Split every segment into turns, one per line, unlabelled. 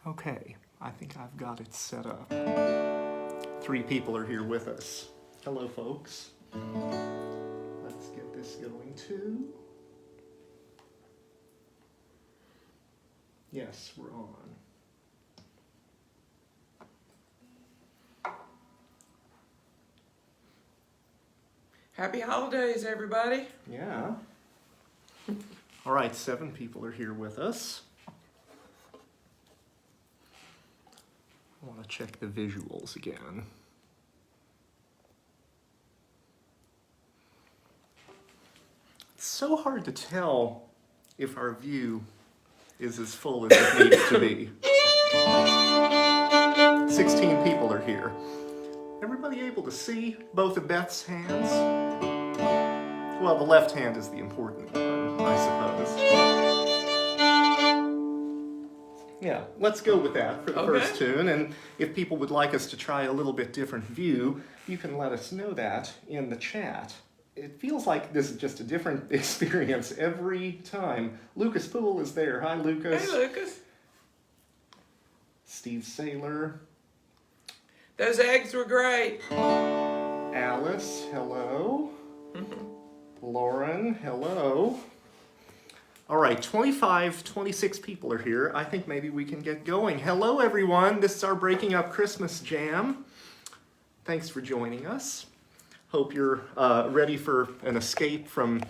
Okay, I think I've got it set up. 3 people are here with us. Hello, folks. Let's get this going too. Yes, we're on.
Happy holidays, everybody.
Yeah. All right, 7 people are here with us. I want to check the visuals again. It's so hard to tell if our view is as full as it needs to be. 16 people are here. Everybody able to see both of Beth's hands? Well, the left hand is the important one, I suppose. Yeah, let's go with that for the first tune. And if people would like us to try a little bit different view, you can let us know that in the chat. It feels like this is just a different experience every time. Lucas Poole is there. Hi, Lucas.
Hey, Lucas.
Steve Saylor.
Those eggs were great.
Alice, hello. Lauren, hello. All right, 26 people are here. I think maybe we can get going. Hello, everyone. This is our Breaking Up Christmas Jam. Thanks for joining us. Hope you're ready for an escape from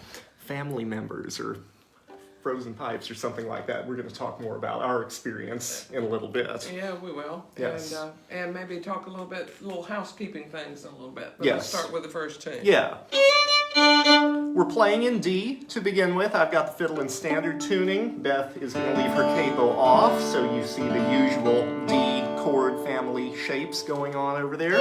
family members or frozen pipes or something like that. We're going to talk more about our experience in a little bit.
Yeah, we will.
Yes.
And maybe talk a little housekeeping things in a little bit. But
Yes.
Let's start with the first tune.
Yeah. We're playing in D to begin with. I've got the fiddle in standard tuning. Beth is going to leave her capo off, so you see the usual D chord family shapes going on over there.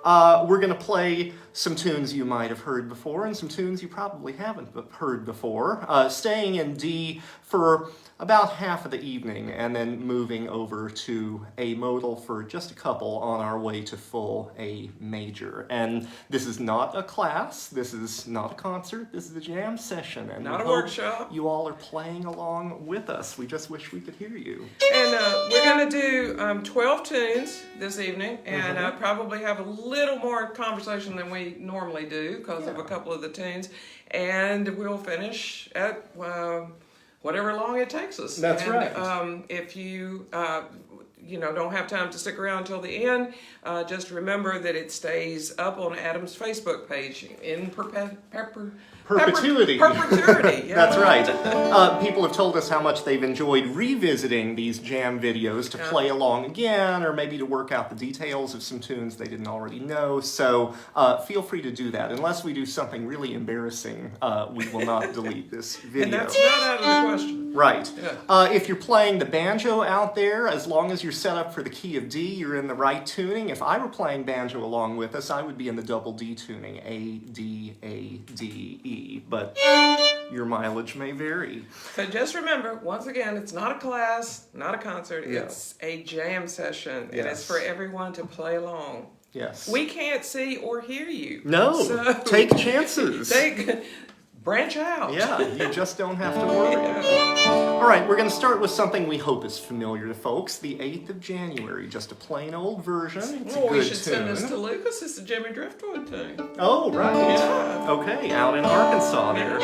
We're going to play some tunes you might have heard before and some tunes you probably haven't heard before. Staying in D for about half of the evening and then moving over to A modal for just a couple on our way to full A major. And this is not a class, this is not a concert, this is a jam session. And
Not a workshop.
You all are playing along with us. We just wish we could hear you.
And we're going to do 12 tunes this evening, and probably have a little more conversation than we normally do because of a couple of the tunes. And we'll finish at whatever long it takes us.
That's right.
If you don't have time to stick around till the end, just remember that it stays up on Adam's Facebook page in
Perpetuity.
Perpetuity, yeah.
That's right. People have told us how much they've enjoyed revisiting these jam videos to play along again, or maybe to work out the details of some tunes they didn't already know. So feel free to do that. Unless we do something really embarrassing, we will not delete this video.
And that's not out of the question.
Right.
Yeah.
If you're playing the banjo out there, as long as you're set up for the key of D, you're in the right tuning. If I were playing banjo along with us, I would be in the double D tuning, A, D, A, D, E. But your mileage may vary.
So just remember, once again, it's not a class, not a concert, it's a jam session.
Yes.
And it's for everyone to play along.
Yes.
We can't see or hear you.
No,
so
take chances.
Branch out.
Yeah, you just don't have to worry. All right, we're going to start with something we hope is familiar to folks, the 8th of January, just a plain old version. It's a good
we should
tune.
send this to Lucas. It's a Jimmy Driftwood tune.
Oh, right.
Yeah.
Okay, out in Arkansas there.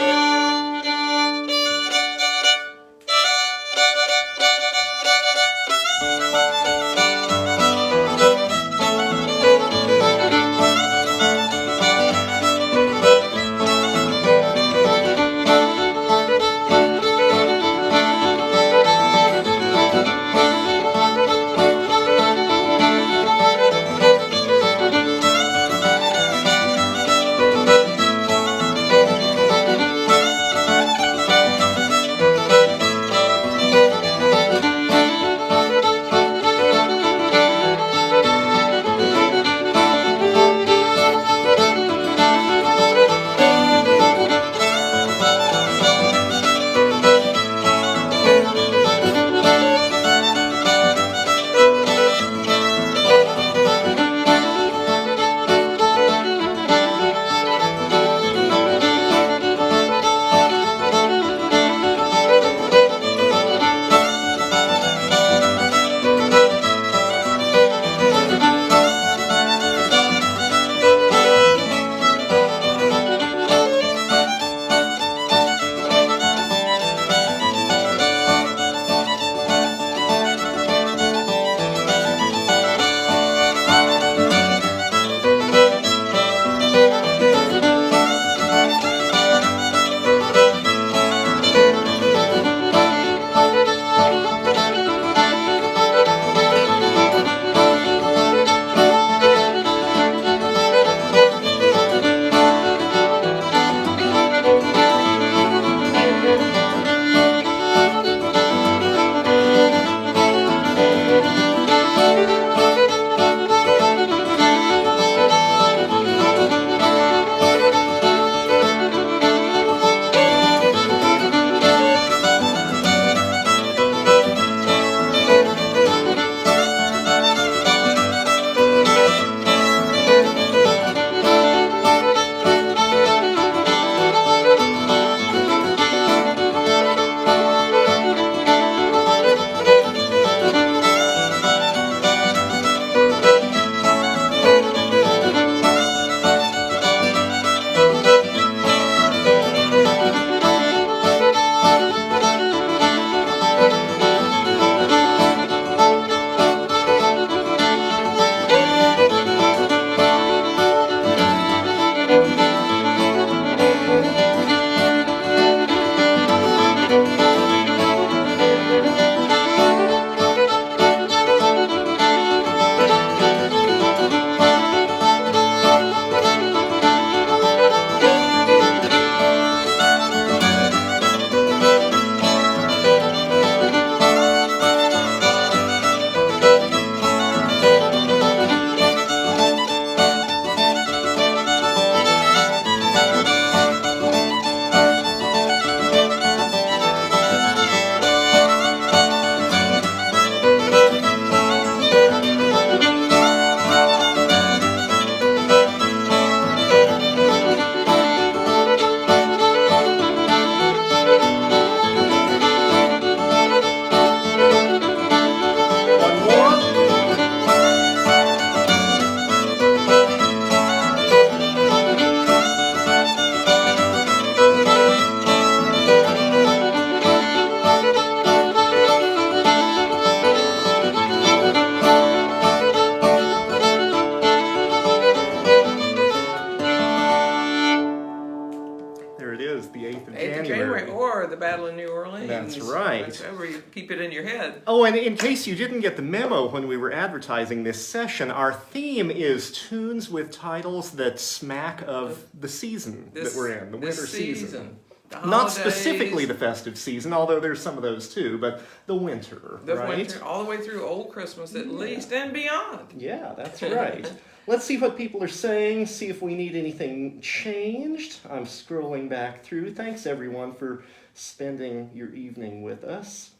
Battle of New Orleans.
That's right.
That's where you keep it in your head.
Oh, and in case you didn't get the memo when we were advertising this session, our theme is tunes with titles that smack of the season that we're in, the winter season. Not specifically the festive season, although there's some of those too, but the winter, right?
Winter, all the way through Old Christmas at least, and beyond.
Yeah, that's right. Let's see what people are saying, see if we need anything changed. I'm scrolling back through. Thanks, everyone, for spending your evening with us.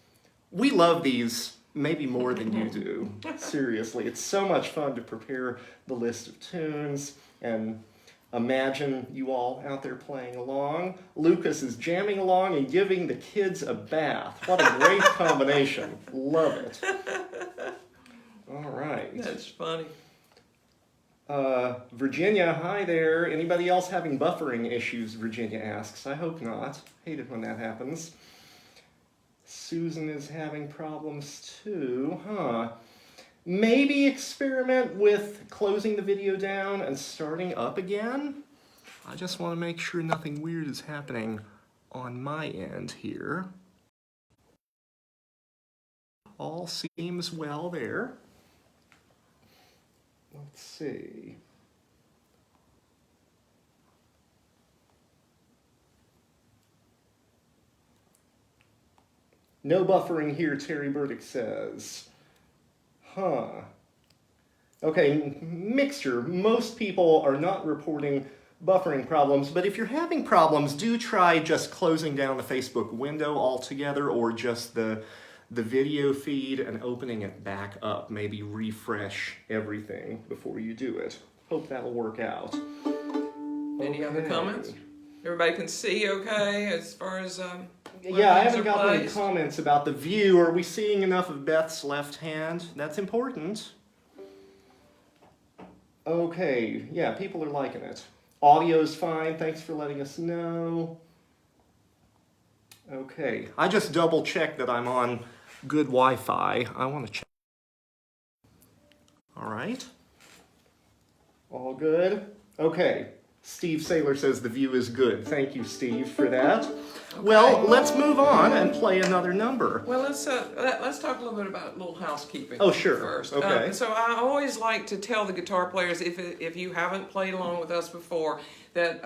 We love these maybe more than you do. Seriously, it's so much fun to prepare the list of tunes and imagine you all out there playing along. Lucas is jamming along and giving the kids a bath. What a great combination. Love it. All right.
That's funny.
Virginia, hi there. Anybody else having buffering issues, Virginia asks. I hope not. Hate it when that happens. Susan is having problems too, huh? Maybe experiment with closing the video down and starting up again. I just want to make sure nothing weird is happening on my end here. All seems well there. Let's see. No buffering here, Terry Burdick says. Huh. Okay, mixture. Most people are not reporting buffering problems, but if you're having problems, do try just closing down the Facebook window altogether or just the video feed and opening it back up. Maybe refresh everything before you do it. Hope that'll work out.
Any other comments? Everybody can see okay as far as
yeah, I haven't gotten any comments about the view. Are we seeing enough of Beth's left hand? That's important. Okay, yeah, people are liking it. Audio's fine, thanks for letting us know. Okay, I just double checked that I'm on good Wi-Fi. I want to check. All right. All good? Okay. Steve Saylor says the view is good. Thank you, Steve, for that. Okay. Well, let's move on and play another number.
Well, let's talk a little bit about a little housekeeping.
Oh, sure.
First.
Okay.
So I always like to tell the guitar players, if you haven't played along with us before, that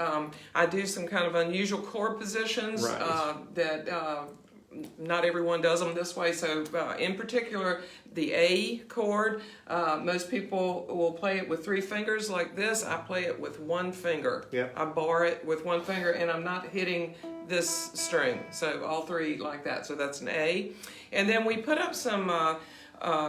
I do some kind of unusual chord positions that not everyone does them this way. So in particular, the A chord, most people will play it with 3 fingers like this. I play it with 1 finger.
Yep.
I bar it with 1 finger and I'm not hitting this string. So all 3 like that. So that's an A. And then we put up some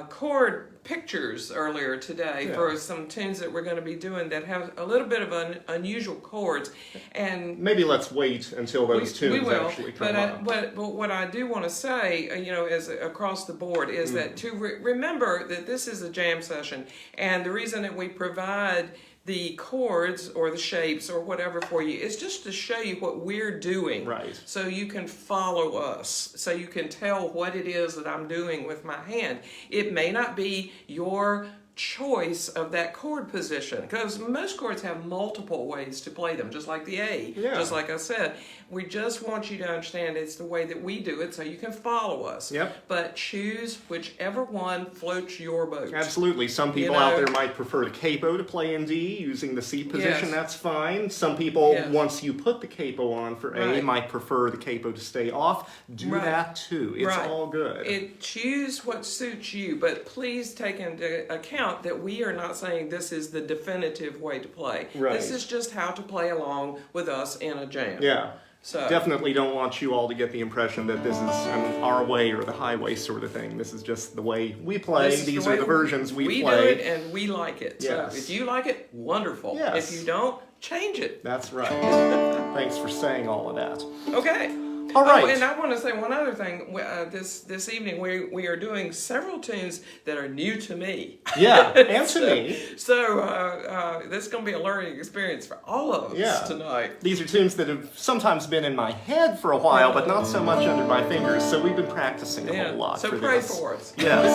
chord pictures earlier today for some tunes that we're going to be doing that have a little bit of unusual chords, and
maybe let's wait until those tunes actually come up.
But what I do want to say, as across the board, is that to remember that this is a jam session, and the reason that we provide the chords or the shapes or whatever for you is just to show you what we're doing,
right? So
you can follow us, so you can tell what it is that I'm doing with my hand. It may not be your choice of that chord position, because most chords have multiple ways to play them, just like the A, just like I said. We just want you to understand it's the way that we do it, so you can follow us.
Yep.
But choose whichever one floats your boat.
Absolutely. Some people out there might prefer the capo to play in D using the C position. That's fine. Some people, once you put the capo on for A, might prefer the capo to stay off. Do that too. It's all good.
Choose what suits you, but please take into account that we are not saying this is the definitive way to play.
Right.
This is just how to play along with us in a jam.
Yeah.
So
definitely don't want you all to get the impression that this is our way or the highway sort of thing. This is just the way we play. These are the versions we play.
We do it and we like it.
Yes.
So if you like it, wonderful.
Yes.
If you don't, change it.
That's right. Thanks for saying all of that.
Okay.
All right.
Oh, and I want to say one other thing. This evening we are doing several tunes that are new to me.
Yeah, and to me.
So this is going to be a learning experience for all of us tonight.
These are tunes that have sometimes been in my head for a while, but not so much under my fingers. So we've been practicing a whole lot.
So
for
pray
this.
for us.
Yes.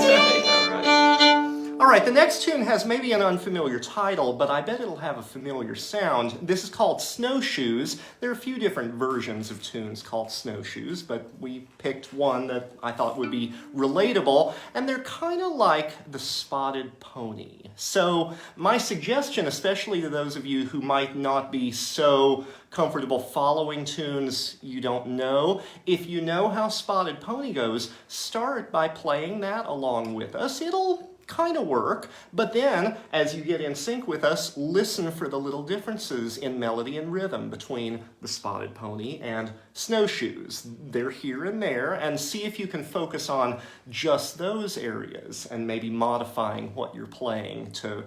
All right.
All right, the next tune has maybe an unfamiliar title, but I bet it'll have a familiar sound. This is called Snowshoes. There are a few different versions of tunes called Snowshoes, but we picked one that I thought would be relatable, and they're kind of like the Spotted Pony. So my suggestion, especially to those of you who might not be so comfortable following tunes you don't know, if you know how Spotted Pony goes, start by playing that along with us. It'll kind of work, but then as you get in sync with us, listen for the little differences in melody and rhythm between the Spotted Pony and Snowshoes. They're here and there, and see if you can focus on just those areas and maybe modifying what you're playing to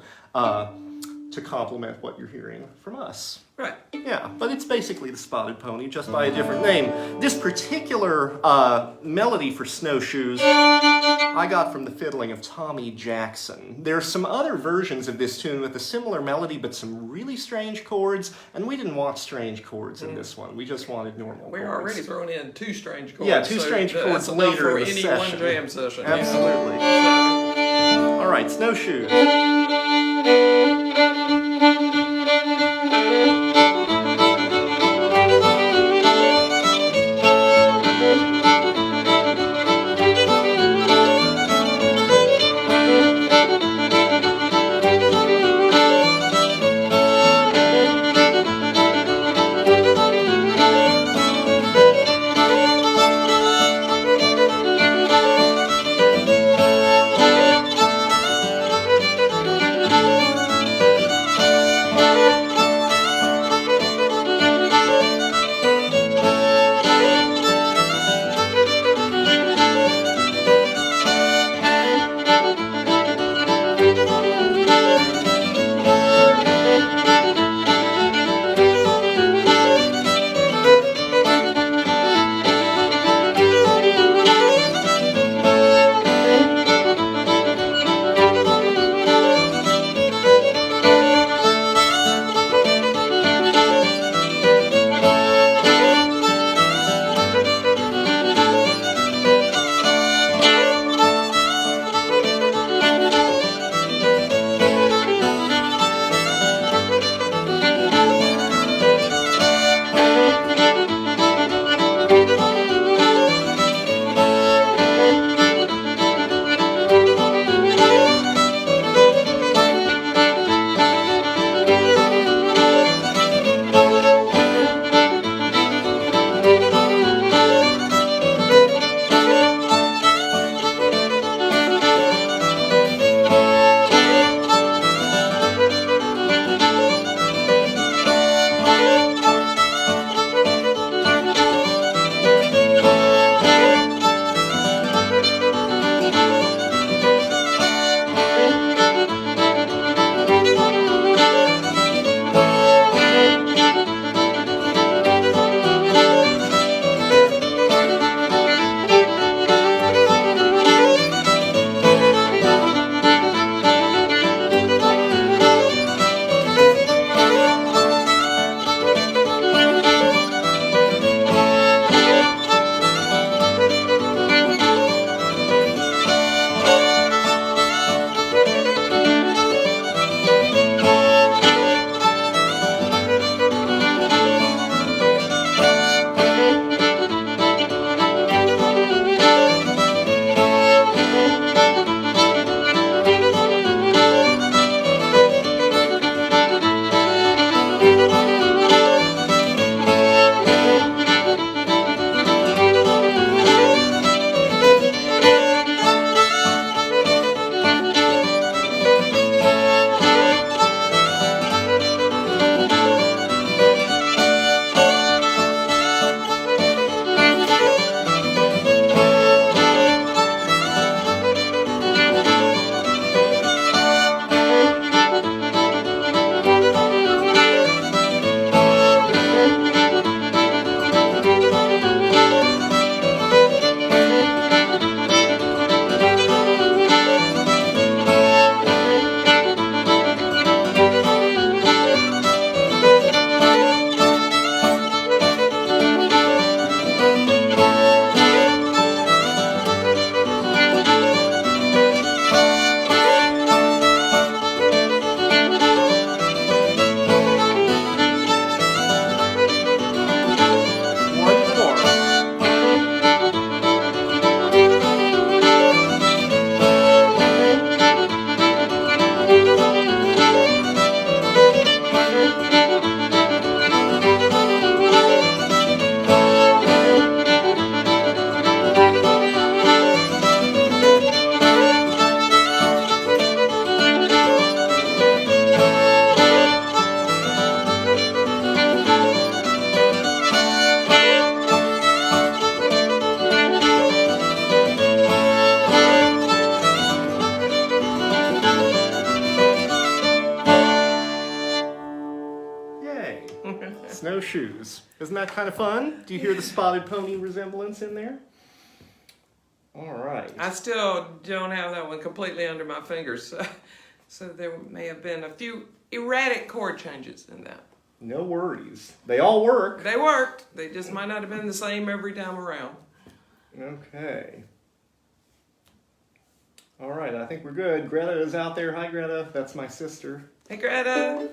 complement what you're hearing from us.
Right.
Yeah, but it's basically the Spotted Pony, just by a different name. This particular melody for Snowshoes I got from the fiddling of Tommy Jackson. There are some other versions of this tune with a similar melody, but some really strange chords, and we didn't want strange chords in this one. We just wanted normal chords.
We're already throwing in two strange chords.
Yeah, two strange chords later in the session.
Any one jam session.
Absolutely.
Yeah.
All right, Snowshoes. Snowshoes. Isn't that kind of fun? Do you hear the spotted pony resemblance in there? All right.
I still don't have that one completely under my fingers, so there may have been a few erratic chord changes in that.
No worries. They all work.
They worked. They just might not have been the same every time around.
Okay. All right, I think we're good. Greta is out there. Hi, Greta. That's my sister.
Hey, Greta.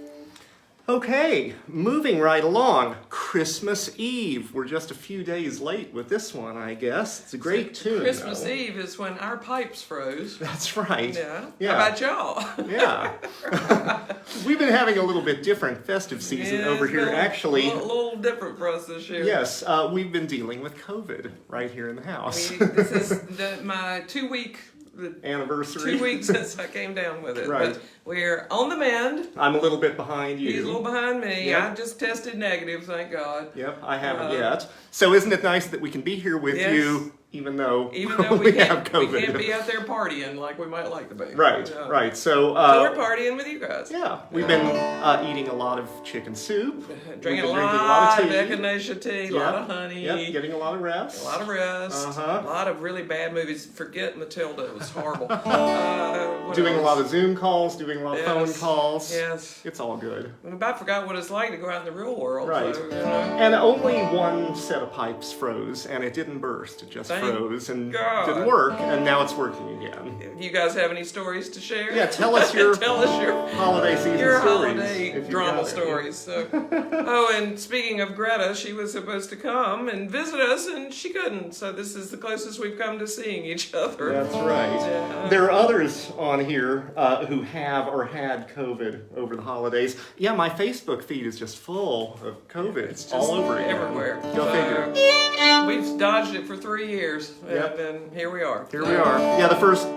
Okay, moving right along. Christmas Eve. We're just a few days late with this one, I guess. It's a great tune.
Christmas
though.
Eve is when our pipes froze.
That's right.
Yeah. How about y'all?
Yeah. We've been having a little bit different festive season over here, actually.
A little different for us this year.
Yes, we've been dealing with COVID right here in the house.
This is my 2-week
anniversary.
2 weeks since I came down with it.
Right.
But we're on the mend.
I'm a little bit behind you.
He's a little behind me.
Yep.
I just tested negative, thank God.
Yep, I haven't yet. So isn't it nice that we can be here with you, even though
we
have COVID?
We can't be out there partying like we might like to be.
Right, right. So
we're partying with you guys.
Yeah, we've been eating a lot of chicken soup.
Drinking a
lot
lot
of
of
tea.
echinacea tea, a lot of honey.
Yep, getting a lot of rest.
A lot of rest.
Uh-huh.
A lot of really bad movies. Forget Matilda, it was horrible.
Doing a lot of Zoom calls, doing a lot of phone calls.
Yes.
It's all good.
I about forgot what it's like to go out in the real world.
Right.
So,
And only one set of pipes froze, and it didn't burst. It just froze and didn't work, and now it's working again.
You guys have any stories to share?
Yeah, tell us your holiday season
your
stories.
Holiday drama stories. So. Oh, and speaking of Greta, she was supposed to come and visit us, and she couldn't. So this is the closest we've come to seeing each other.
That's right.
Yeah.
There are others on here who have or had COVID over the holidays. Yeah, my Facebook feed is just full of COVID.
It's just
all over it.
everywhere.
Go figure.
We've dodged it for 3 years,
Yep.
and here we are.
Here we are. Yeah, the first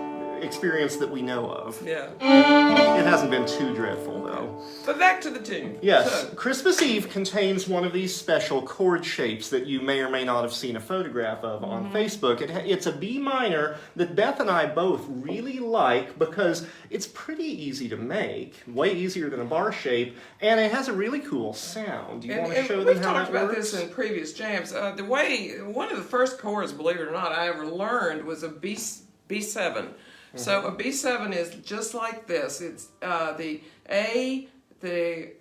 experience that we know of.
Yeah.
It hasn't been too dreadful, though.
But back to the tune.
Yes,
So,
Christmas Eve contains one of these special chord shapes that you may or may not have seen a photograph of on Facebook. It's a B minor that Beth and I both really like because it's pretty easy to make, way easier than a bar shape, and it has a really cool sound. Do you want to show them
we've
how
talked
that
about
works?
this in previous jams. One of the first chords, believe it or not, I ever learned was a B7. So a B7 is just like this. It's the A, the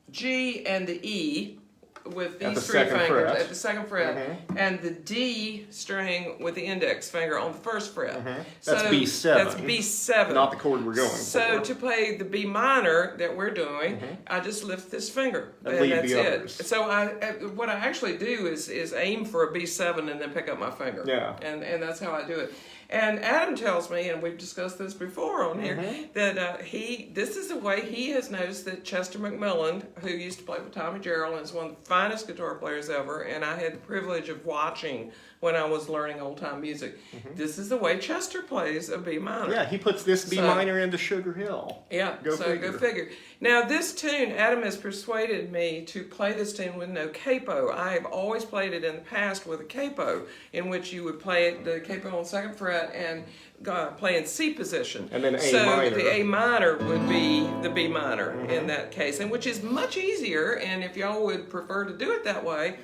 G, and the E with these 3 fingers at the second fret, and the D string with the index finger on the first fret.
That's B7.
That's B7.
Not the chord we're going
So
for.
to play the B minor that we're doing, I just lift this finger,
And
and
leave
that's
the
it.
others.
So what I actually do is aim for a B7 and then pick up my finger.
Yeah.
And that's how I do it. And Adam tells me, and we've discussed this before on here, that this is the way he has noticed that Chester McMillan, who used to play with Tommy Gerald and is one of the finest guitar players ever, and I had the privilege of watching when I was learning old-time music. This is the way Chester plays a B minor.
Yeah, he puts this B minor into Sugar Hill.
Yeah, go figure. Now this tune, Adam has persuaded me to play this tune with no capo. I have always played it in the past with a capo, in which you would play it, the capo on second fret and play in C position.
And then A
so
minor.
the A minor would be the B minor in that case, and which is much easier, and if y'all would prefer to do it that way,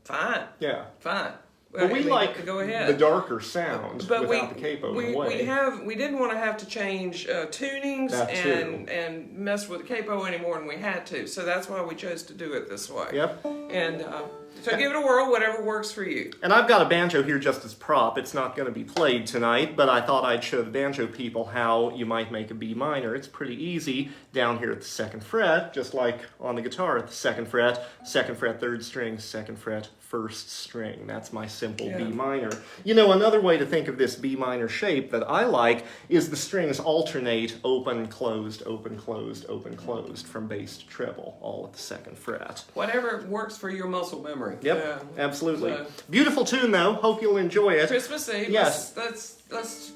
fine.
Yeah.
Fine.
But we like
go ahead.
the darker sound
But
without the capo in a way.
we didn't want to have to change tunings and mess with the capo any more than we had to. So that's why we chose to do it this way.
Yep.
And so give it a whirl, whatever works for you.
And I've got a banjo here just as prop. It's not going to be played tonight, but I thought I'd show the banjo people how you might make a B minor. It's pretty easy down here at the second fret, just like on the guitar at the second fret, third string, second fret, first string. That's my simple B minor. You know, another way to think of this B minor shape that I like is the strings alternate open, closed, open, closed, open, closed from bass to treble, all at the second fret.
Whatever works for your muscle memory.
Yep, absolutely. Beautiful tune, though. Hope you'll enjoy it.
Christmas Eve.
Yes.
Let's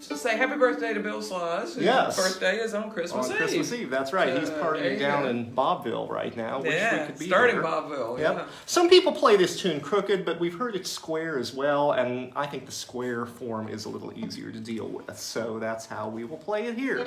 just say happy birthday to Bill Slice. Whose birthday is on Christmas Eve.
On Christmas Eve, that's right. He's partying down in Bobville right now. Wish we could be
starting
there.
Bobville.
Yep.
Yeah.
Some people play this tune crooked, but we've heard it square as well, and I think the square form is a little easier to deal with. So that's how we will play it here.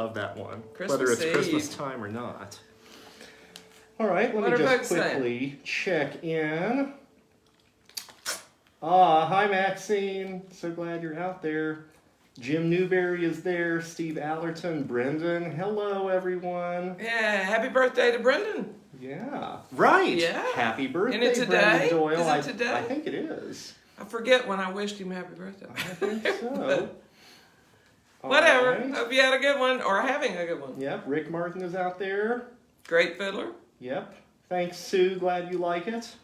love that one,
Christmas
whether it's
Eve.
Christmas time or not. All right, let
What
me
are
just
folks saying?
quickly check in. Hi Maxine, so glad you're out there. Jim Newberry is there, Steve Allerton, Brendan, hello everyone.
Yeah, happy birthday to Brendan.
Yeah, right.
Yeah.
Happy birthday,
Isn't it
Brendan
today?
Doyle.
Is it today?
I think it is.
I forget when I wished him happy birthday.
I think so. All
Whatever.
right.
Hope you had a good one or having a good one.
Yep, Rick Martin is out there.
Great fiddler.
Yep. Thanks, Sue. Glad you like it.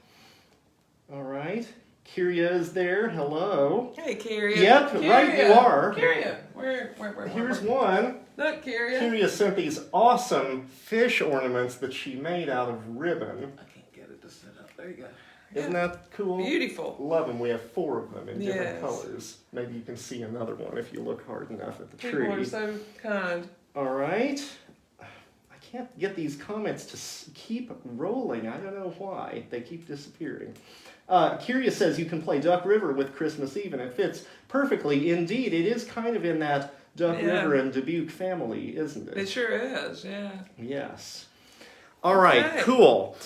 All right. Kyria is there. Hello.
Hey, Kyria.
Yep,
Kyria.
right you are.
Kyria. Where?
Here's one.
Look, Kyria.
Kyria sent these awesome fish ornaments that she made out of ribbon.
I can't get it to sit up. There you go.
Isn't that cool?
Beautiful.
Love them. We have 4 of them in different
Yes.
colors. Maybe you can see another one if you look hard enough at the
People
tree.
are so kind.
All right. I can't get these comments to keep rolling. I don't know why. They keep disappearing. Kyria says you can play Duck River with Christmas Eve, and it fits perfectly. Indeed, it is kind of in that Duck River and Dubuque family, isn't it?
It sure is, yeah.
Yes. All right,
Okay.
cool.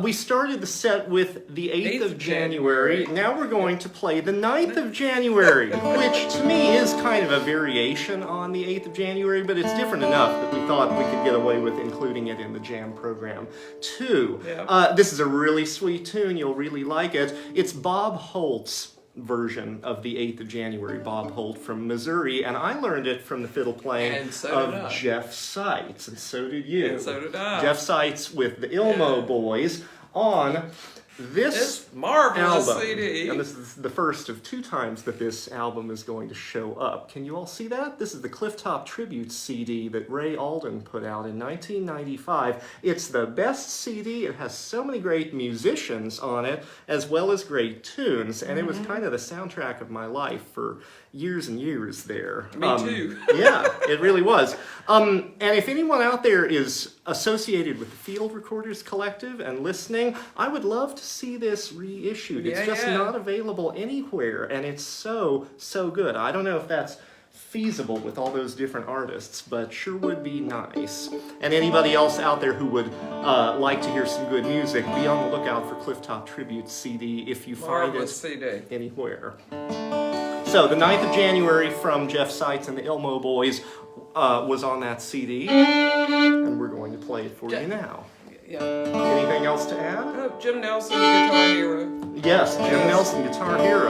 We started the set with the 8th of January. Now we're going to play the 9th of January, which to me is kind of a variation on the 8th of January, but it's different enough that we thought we could get away with including it in the jam program too.
Yeah.
This is a really sweet tune. You'll really like it. It's Bob Holt's version of the 8th of January, Bob Holt from Missouri, and I learned it from the fiddle playing
And so did
of
I.
Jeff Seitz, and so did you.
And so did I.
Jeff Seitz with the Ilmo Boys on this
This marvelous
album.
CD.
And this is the first of 2 times that this album is going to show up. Can you all see that? This is the Clifftop Tribute CD that Ray Alden put out in 1995. It's the best CD. It has so many great musicians on it, as well as great tunes. And it was kind of the soundtrack of my life for years and years there.
Me too.
Yeah, it really was. And if anyone out there is associated with the Field Recorders Collective and listening, I would love to see this reissued. It's just not available anywhere, and it's so good. I don't know if that's feasible with all those different artists, but sure would be nice. And anybody else out there who would like to hear some good music, be on the lookout for Clifftop Tribute CD if you find it
CD.
anywhere. So the 9th of January from Jeff Seitz and the Ilmo Boys was on that CD, and we're going to play it for you now.
Yeah.
Anything else to add?
Oh, Jim Nelson, Guitar Hero.
Yes, Jim Nelson, Guitar Hero.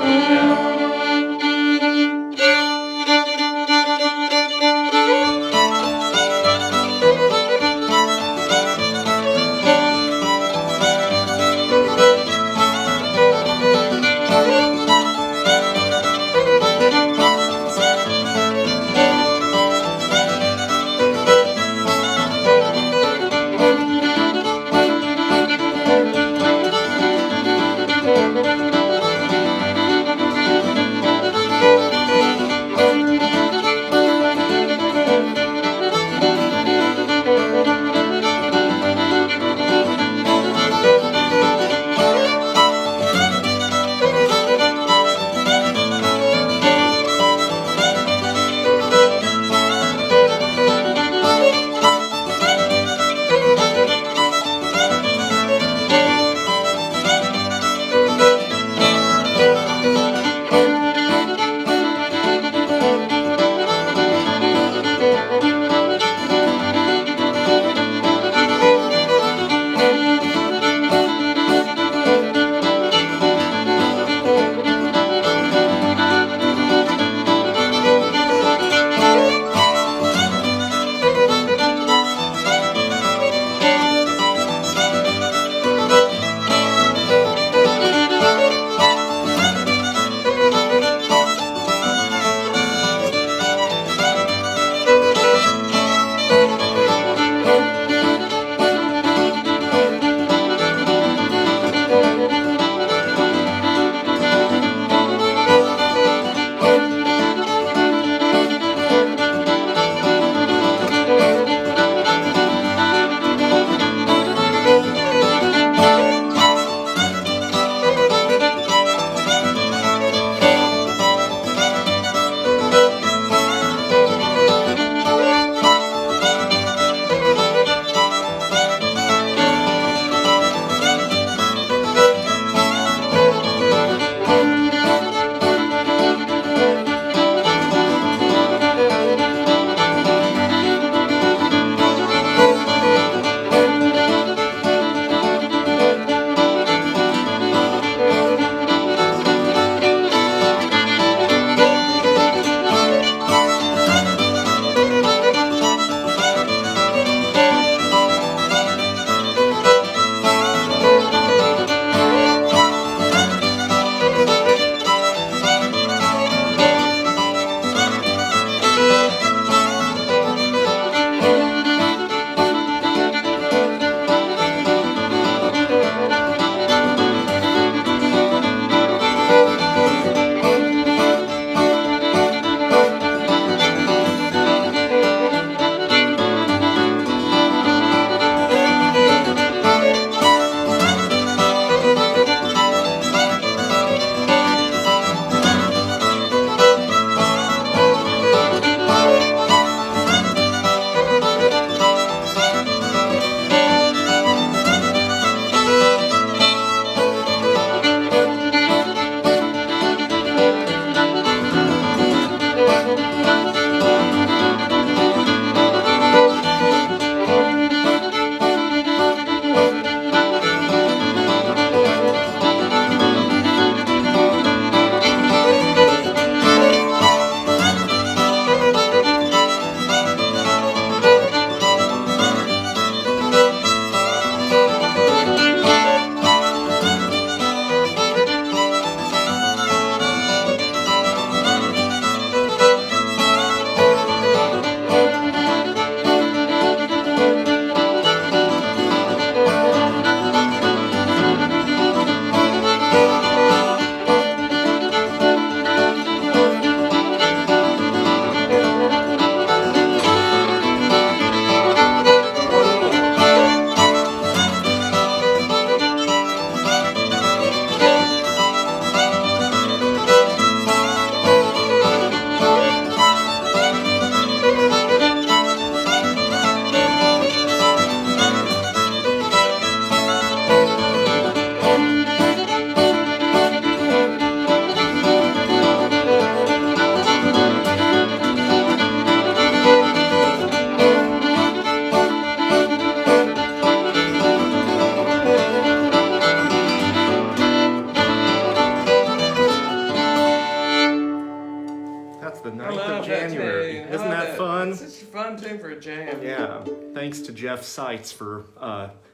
man.
Yeah, thanks to Jeff Seitz for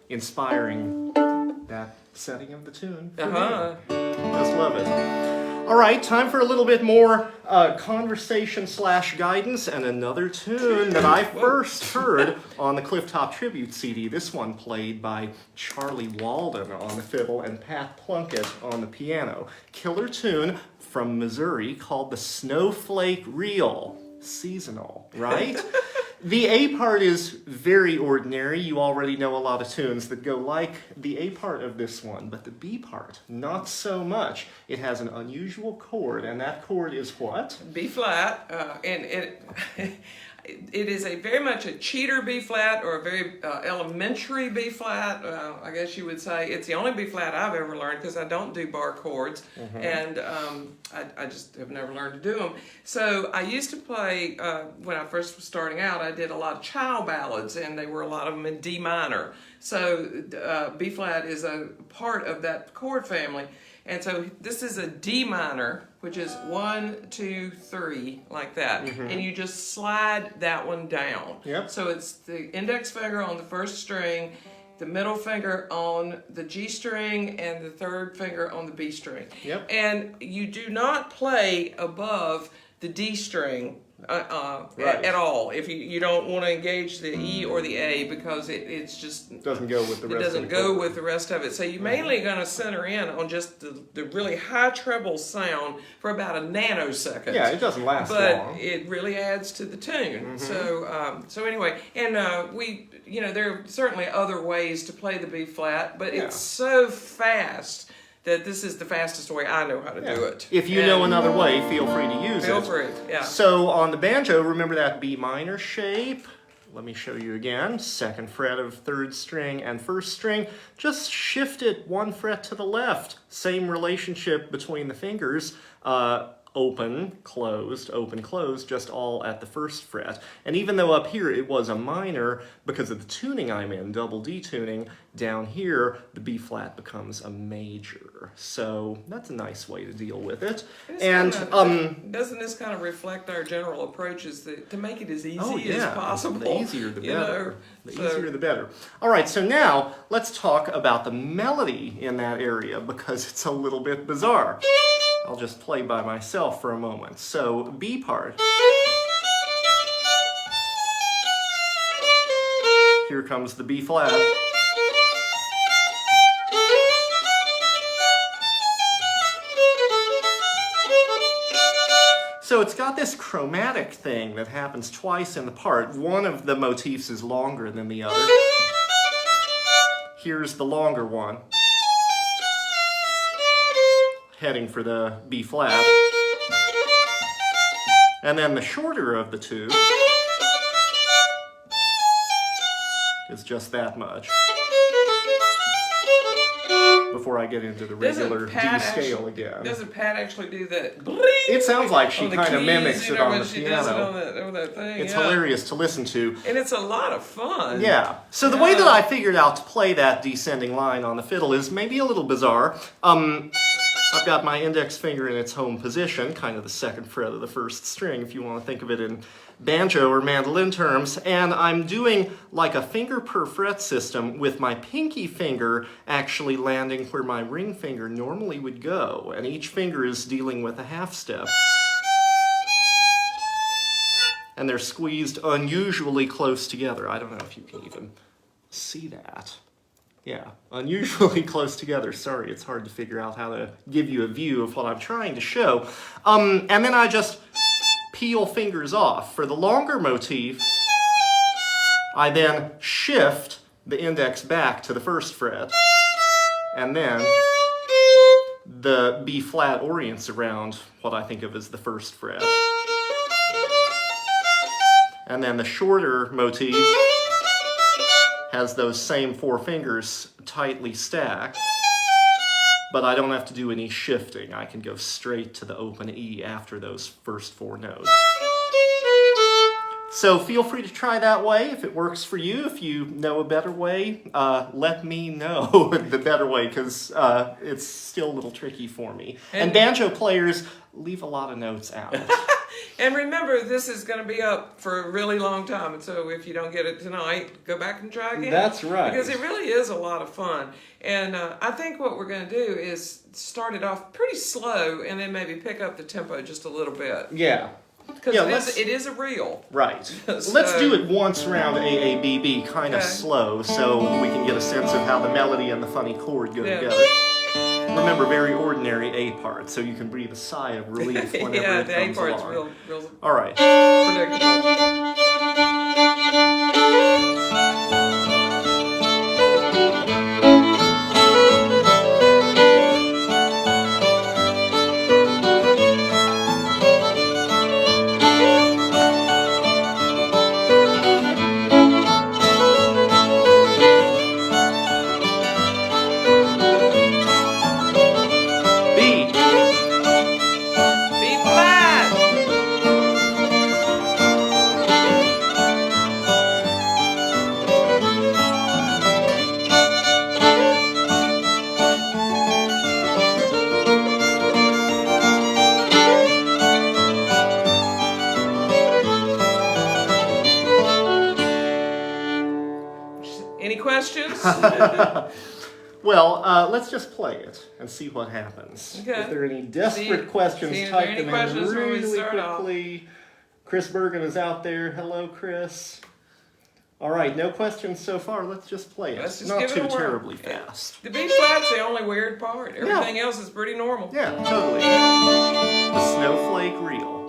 inspiring that setting of the tune. For me. Just love it. All right, time for a little bit more conversation/guidance and another tune that I first heard on the Clifftop Tribute CD. This one played by Charlie Walden on the fiddle and Pat Plunkett on the piano. Killer tune from Missouri called the Snowflake Reel. Seasonal, right? The A part is very ordinary. You already know a lot of tunes that go like the A part of this one, but the B part, not so much. It has an unusual chord, and that chord is what?
B flat, and it is very much a cheater B flat, or a very elementary B flat, I guess you would say. It's the only B flat I've ever learned because I don't do bar chords, and I just have never learned to do them. So I used to play, when I first was starting out, I did a lot of child ballads, and they were a lot of them in D minor. So B flat is a part of that chord family. And so this is a D minor, which is 1, 2, 3, like that. And you just slide that one down.
Yep.
So it's the index finger on the first string, the middle finger on the G string, and the third finger on the B string.
Yep.
And you do not play above the D string
Right.
at all. If you don't want to engage the E or the A, because it's just
Doesn't go with the rest
it doesn't
of the
go
chord.
with the rest of it. So you're mainly going to center in on just the really high treble sound for about a nanosecond.
Yeah, it doesn't last
but
long.
it really adds to the tune. So anyway, and there are certainly other ways to play the B flat, but it's so fast that this is the fastest way I know how to do it.
If you know another way, feel free to use it.
Feel free, yeah.
So on the banjo, remember that B minor shape? Let me show you again. Second fret of third string and first string. Just shift it 1 fret to the left. Same relationship between the fingers. Open, closed, just all at the first fret. And even though up here it was a minor, because of the tuning I'm in, double D tuning, down here the B flat becomes a major. So that's a nice way to deal with it. And
doesn't this kind of reflect our general approach to make it as easy
as
possible?
The easier the better. The
So-
easier the better. All right, so now let's talk about the melody in that area, because it's a little bit bizarre. I'll just play by myself for a moment. So, B part. Here comes the B flat. So it's got this chromatic thing that happens twice in the part. One of the motifs is longer than the other. Here's the longer one, heading for the B flat. And then the shorter of the two is just that much. Before I get into the regular D scale again.
Doesn't Pat actually do that?
It sounds like she
on the
kind of
keys,
mimics it on
when
the
she does it
piano.
on that thing.
It's
yeah.
hilarious to listen to.
And it's a lot of fun.
Yeah. So the way that I figured out to play that descending line on the fiddle is maybe a little bizarre. I've got my index finger in its home position, kind of the second fret of the first string, if you want to think of it in banjo or mandolin terms, and I'm doing like a finger per fret system with my pinky finger actually landing where my ring finger normally would go, and each finger is dealing with a half step. And they're squeezed unusually close together. I don't know if you can even see that. Yeah, unusually close together. Sorry, it's hard to figure out how to give you a view of what I'm trying to show. And then I just peel fingers off. For the longer motif, I then shift the index back to the first fret, and then the B flat orients around what I think of as the first fret. And then the shorter motif has those same 4 fingers tightly stacked, but I don't have to do any shifting. I can go straight to the open E after those first 4 notes. So feel free to try that way if it works for you. If you know a better way, let me know the better way, because it's still a little tricky for me. And banjo players leave a lot of notes out.
And remember, this is going to be up for a really long time. And so if you don't get it tonight, go back and try again.
That's right.
Because it really is a lot of fun. And I think what we're going to do is start it off pretty slow and then maybe pick up the tempo just a little bit.
Yeah.
Because it is a reel.
Right.
So,
let's do it once around AABB, kind of slow, so we can get a sense of how the melody and the funny chord go together. Remember, very ordinary A part, so you can breathe a sigh of relief whenever it comes
the A part's
along.
real
All right.
predictable. Any questions?
Well, let's just play it and see what happens.
Okay.
If there are any desperate questions, type them in really quickly. Chris Bergen is out there. Hello, Chris. All right, no questions so far. Let's just play it.
Let's just
Not
give it
too
a whirl.
terribly fast.
The B flat's the only weird part. Everything else is pretty normal.
Yeah, totally. The Snowflake Reel.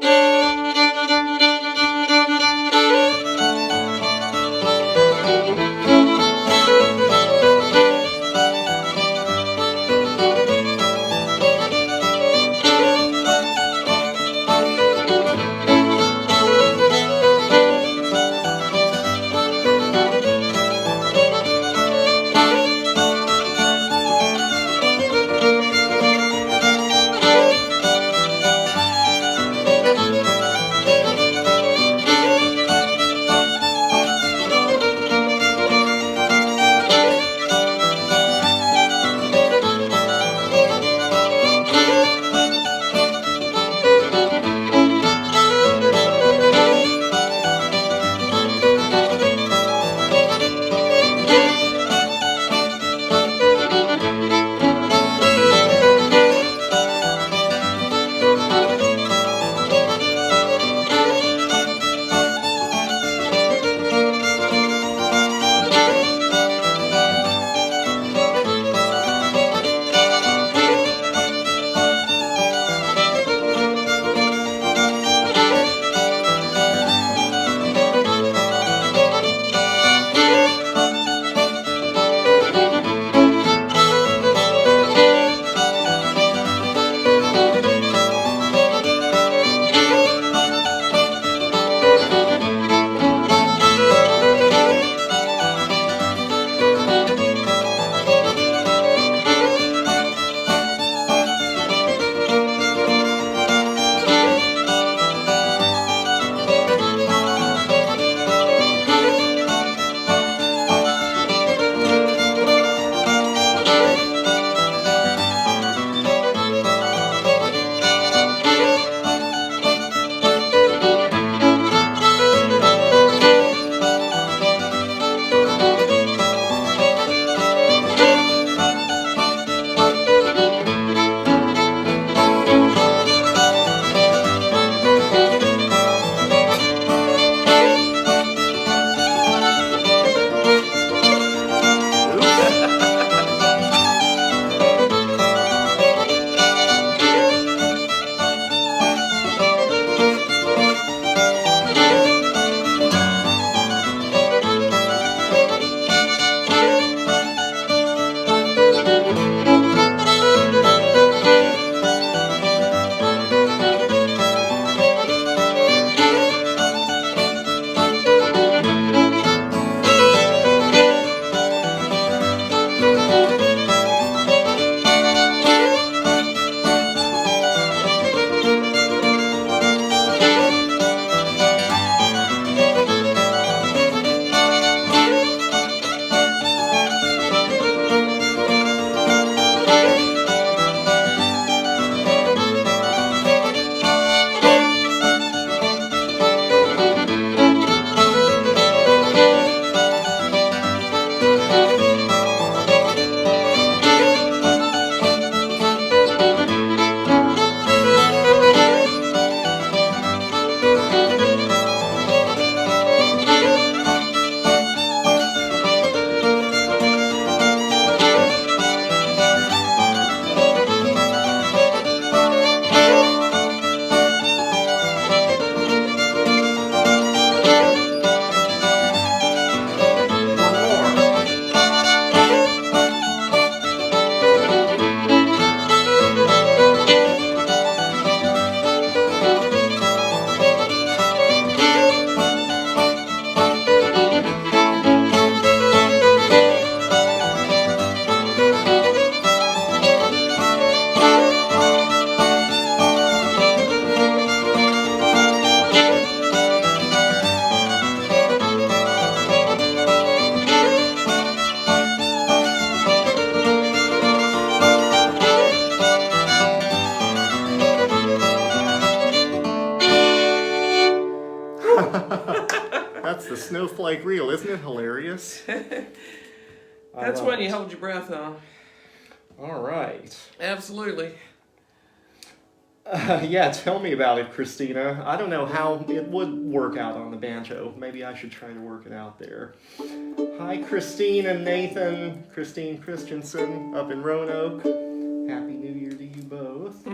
Snowflake Reel. Isn't it hilarious?
That's when you hold your breath on.
All right.
Absolutely.
Yeah, tell me about it, Christina. I don't know how it would work out on the banjo. Maybe I should try to work it out there. Hi, Christine and Nathan. Christine Christensen up in Roanoke. Happy New Year to you both.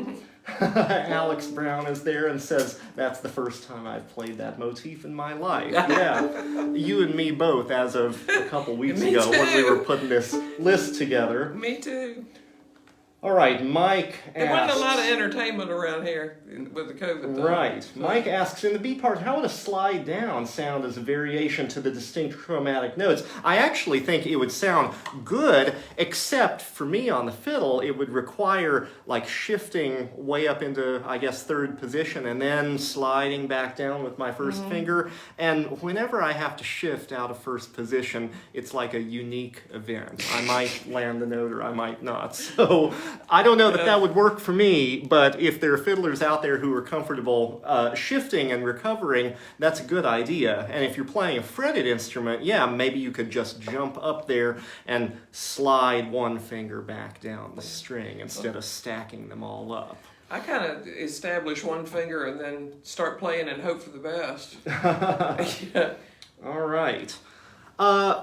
Alex Brown is there and says, that's the first time I've played that motif in my life. Yeah, you and me both as of a couple weeks
Me
ago
too.
when we were putting this list together.
Me too.
All right, Mike
There wasn't
asks...
a lot of entertainment around here with the COVID thing.
Right.
So-
Mike asks, in the B part, how would a slide down sound as a variation to the distinct chromatic notes? I actually think it would sound good, except for me on the fiddle, it would require like shifting way up into, I guess, third position and then sliding back down with my first finger. And whenever I have to shift out of first position, it's like a unique event. I might land the note or I might not. So I don't know that would work for me, but if there are fiddlers out there who are comfortable shifting and recovering, that's a good idea. And if you're playing a fretted instrument, yeah, maybe you could just jump up there and slide one finger back down the string instead of stacking them all up.
I kind of establish one finger and then start playing and hope for the best. Yeah.
All right.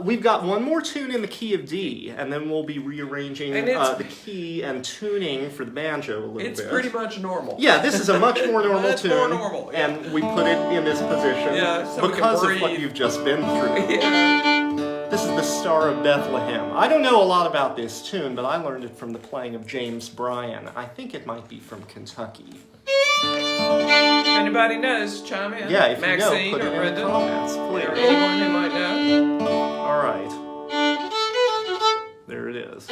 We've got one more tune in the key of D, and then we'll be rearranging
And it's-
the key and tuning for the banjo a little
It's
bit.
pretty much normal.
Yeah, this is a much more normal
Much
tune.
more normal, yeah.
And we put it in this position
Yeah, so we can
because of what
breathe.
you've just been through.
Yeah.
This is the Star of Bethlehem. I don't know a lot about this tune, but I learned it from the playing of James Bryan. I think it might be from Kentucky.
If anybody knows, chime in.
Yeah, if
Maxine
you know, put
or
it in
Brenda
the comments,
or
please.
anyone who might know.
All right. There it is.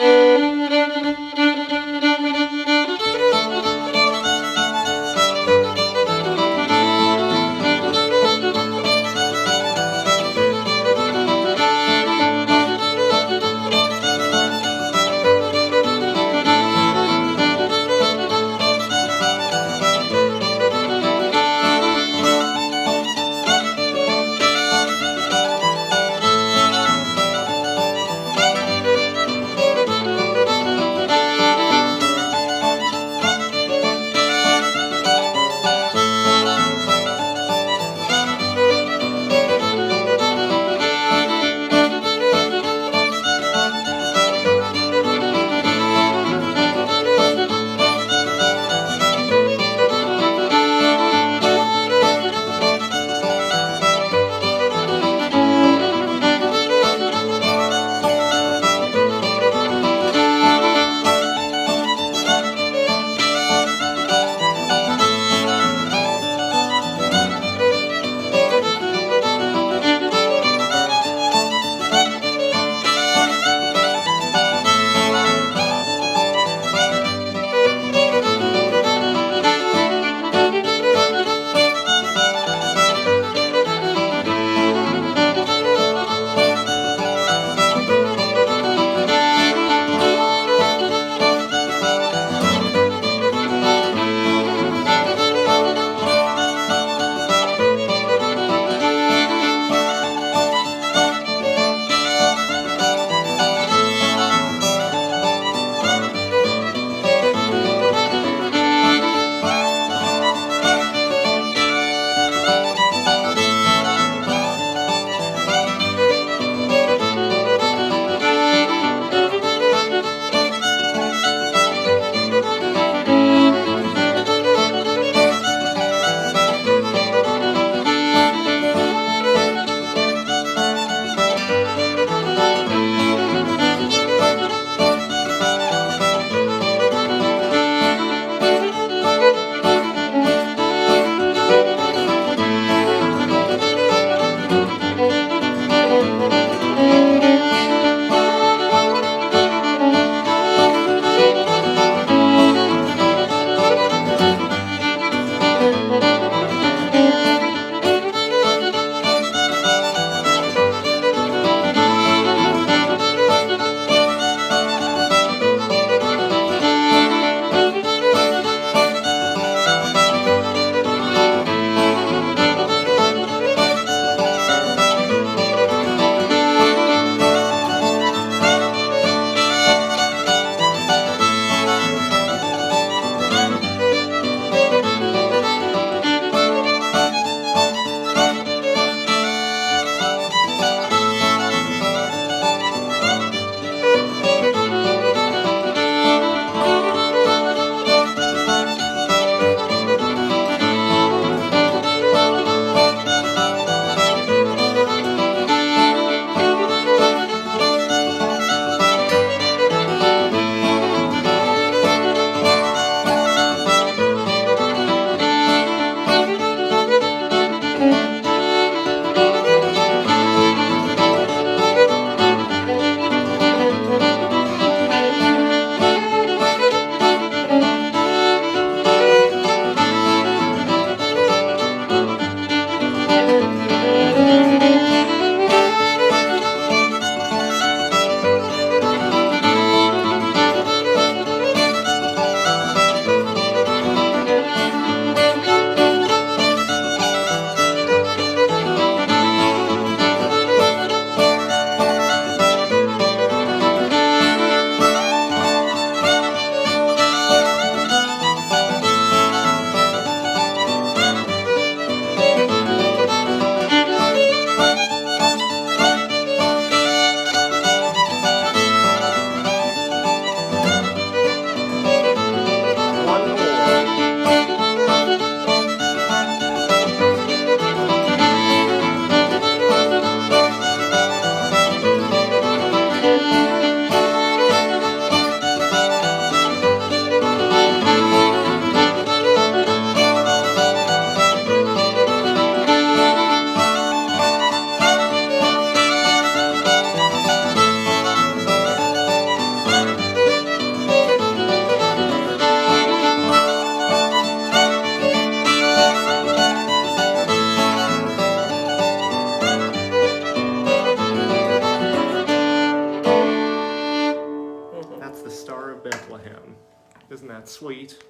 Isn't that sweet?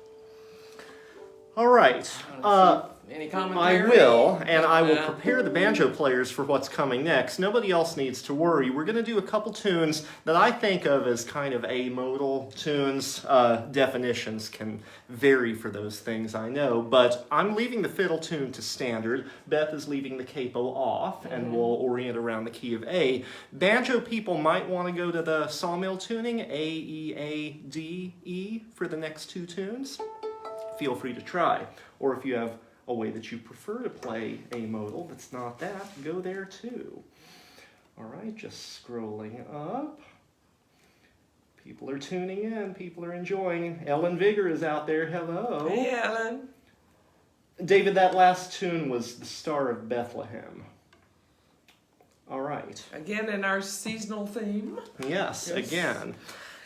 All right.
Any
I
commentary?
will, and I will prepare the banjo players for what's coming next. Nobody else needs to worry. We're going to do a couple tunes that I think of as kind of amodal tunes. Definitions can vary for those things, I know, but I'm leaving the fiddle tune to standard. Beth is leaving the capo off, and we'll orient around the key of A. Banjo people might want to go to the sawmill tuning, A, E, A, D, E, for the next two tunes. Feel free to try. Or if you have a way that you prefer to play amodal that's not that, go there too. All right, just scrolling up. People are tuning in. People are enjoying. Ellen Vigor is out there. Hello.
Hey, Ellen.
David, that last tune was The Star of Bethlehem. All right.
Again in our seasonal theme.
Yes. Again.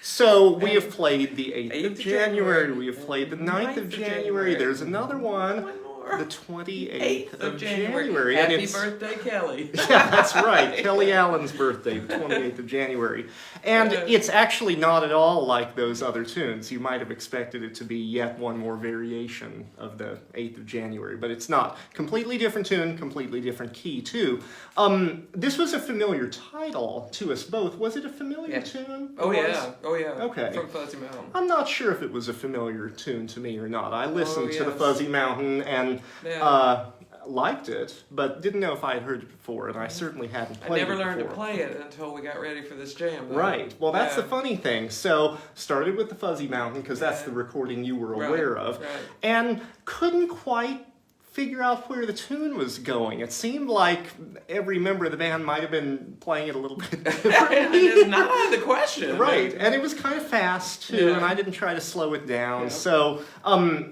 So we have played the 8th of January. We have played the 9th of January. There's another one.
One more.
The 28th of January.
Happy
And it's,
birthday, Kelly.
yeah, that's right. Kelly Allen's birthday, the 28th of January. And it's actually not at all like those other tunes. You might have expected it to be yet one more variation of the 8th of January, but it's not. Completely different tune, completely different key, too. This was a familiar title to us both. Was it a familiar tune?
Oh, yeah. Oh, yeah.
Okay.
From Fuzzy Mountain.
I'm not sure if it was a familiar tune to me or not. I listened to the
yes.
Fuzzy Mountain and liked it, but didn't know if I had heard it before, and I certainly hadn't played it
I never
before.
learned to play it until we got ready for this jam. Though.
Right. Well, that's the funny thing. So, started with the Fuzzy Mountain, because that's the recording you were aware of, and couldn't quite figure out where the tune was going. It seemed like every member of the band might have been playing it a little bit differently.
It is not the question.
Right, and it was kind of fast too, and I didn't try to slow it down, so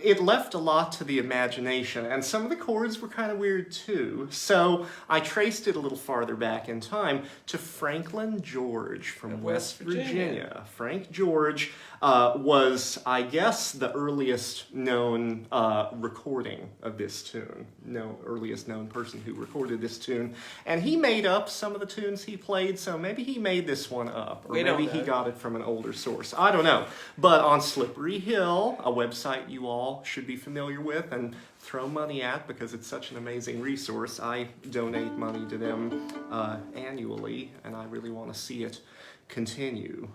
it left a lot to the imagination, and some of the chords were kind of weird too. So I traced it a little farther back in time to Franklin George from West Virginia. Frank George was, I guess, the earliest known recording of this tune. Earliest known person who recorded this tune. And he made up some of the tunes he played, so maybe he made this one up. Or maybe he got it from an older source. I don't know. But on Slippery Hill, a website you all should be familiar with and throw money at because it's such an amazing resource. I donate money to them annually, and I really want to see it continue.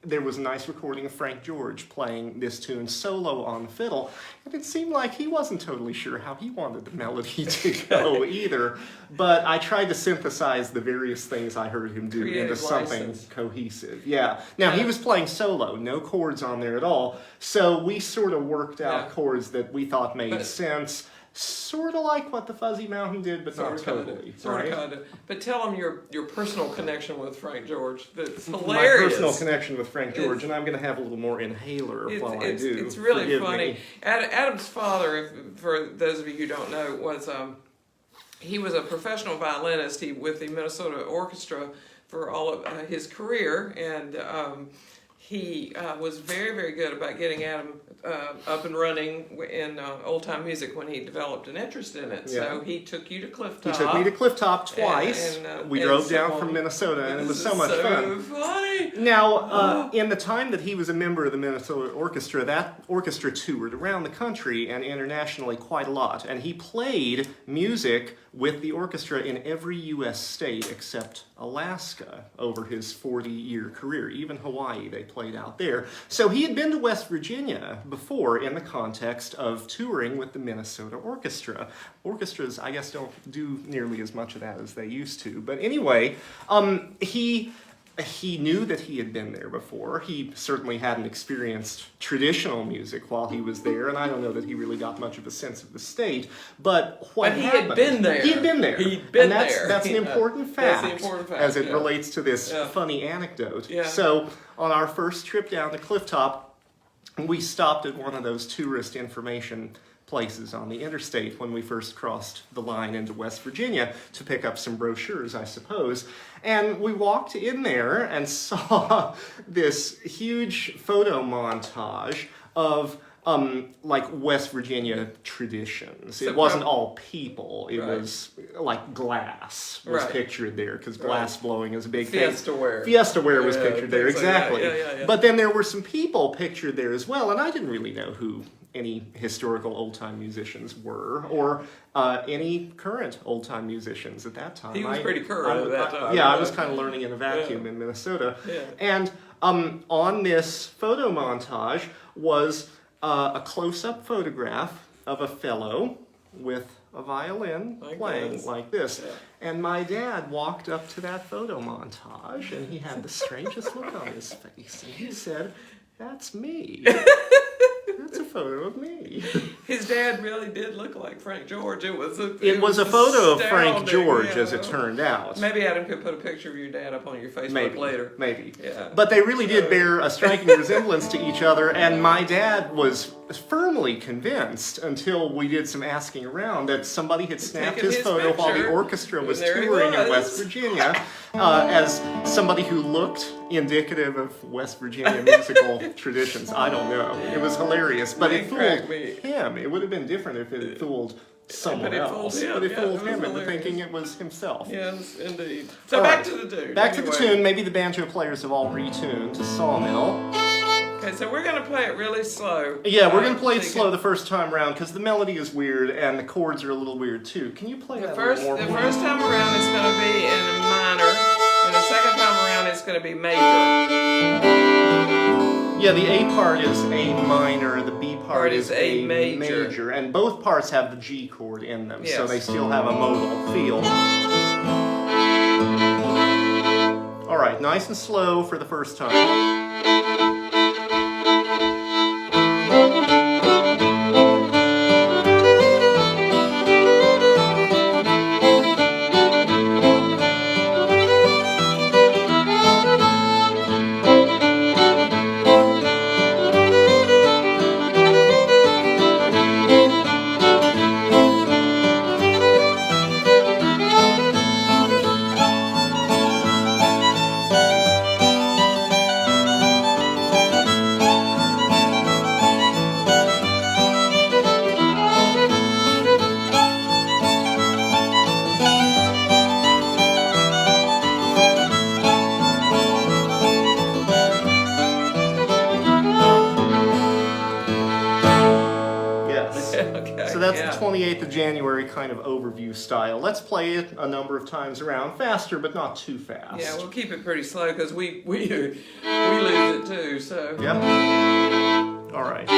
There was a nice recording of Frank George playing this tune solo on the fiddle, and it seemed like he wasn't totally sure how he wanted the melody to go either, but I tried to synthesize the various things I heard him do into something cohesive. Yeah. Now, he was playing solo, no chords on there at all, so we sort of worked out chords that we thought made sense. Sort of like what the Fuzzy Mountain did, but not totally.
Sort of. But tell them your personal connection with Frank George. That's hilarious.
My personal connection with Frank George, and I'm going to have a little more inhaler while I do.
It's really
Forgive
funny.
me.
Adam's father, for those of you who don't know, was he was a professional violinist with the Minnesota Orchestra for all of his career, and he was very, very good about getting Adam up and running in old-time music when he developed an interest in it. Yeah. So he took you to Cliff Top.
He took me to Cliff Top twice. We drove down from Minnesota, and it was so much fun.
Funny.
Now, in the time that he was a member of the Minnesota Orchestra, that orchestra toured around the country and internationally quite a lot. And he played music with the orchestra in every U.S. state except Alaska over his 40-year career. Even Hawaii, they played out there. So he had been to West Virginia before in the context of touring with the Minnesota Orchestra. Orchestras, I guess, don't do nearly as much of that as they used to. But anyway, he knew that he had been there before. He certainly hadn't experienced traditional music while he was there, and I don't know that he really got much of a sense of the state. But what happened?
He had been there.
He had been there.
He'd been
there. That's an important fact,
that's the important fact
as it relates to this funny anecdote. Yeah. So on our first trip down to Cliff Top, we stopped at one of those tourist information places on the interstate when we first crossed the line into West Virginia to pick up some brochures, I suppose. And we walked in there and saw this huge photo montage of like West Virginia traditions.
So
it wasn't all people. It
Right.
was like glass was
Right.
pictured there because glass blowing is a big
Fiesta
thing.
ware.
Fiesta ware was
Yeah,
pictured there,
things like that.
exactly.
Yeah.
But then there were some people pictured there as well, and I didn't really know who any historical old-time musicians were, or any current old-time musicians at that time.
He was pretty current at that time.
Yeah, I was kind of learning in a vacuum in Minnesota.
Yeah.
And on this photo montage was a close-up photograph of a fellow with a violin
Like
playing
this.
like this.
Yeah.
And my dad walked up to that photo montage, and he had the strangest look on his face, and he said, "That's me. That's a photo of me."
His dad really did look like Frank George. It was a
photo of Frank
astounding,
George,
yeah.
as it turned out.
Maybe Adam could put a picture of your dad up on your Facebook later.
Maybe.
Yeah.
But they really did bear a striking resemblance to each other, and my dad was firmly convinced until we did some asking around that somebody had snapped
Taken
his
his
photo while the
picture,
orchestra was
and there he
touring in
was.
West Virginia as somebody who looked indicative of West Virginia musical traditions. I don't know. It was hilarious, but it fooled him. It would have been different if it had fooled someone
But it fooled
else.
him.
But it
Yeah,
fooled
it was
him into
hilarious.
thinking it was himself.
Yes, indeed. So
All
back
right.
to the tune.
Back to the
anyway.
tune. Maybe the banjo players have all retuned to Sawmill.
Okay, so we're gonna play it really slow.
Yeah, we're going to play it
so you
slow
can-
the first time around because the melody is weird and the chords are a little weird too. Can you play
The
that
first,
a little
the
more?
first time around it's going to be in a minor, and the second time around it's going to be major.
Yeah, the A part is A minor, the B part is A
major.
and both parts have the G chord in them, so
Yes.
they still have a modal feel. All right, nice and slow for the first time. Yes.
Okay.
So that's the 28th of January kind of overview style. Let's play it a number of times around, faster but not too fast.
Yeah, we'll keep it pretty slow because we lose it too. So.
Yep. All right.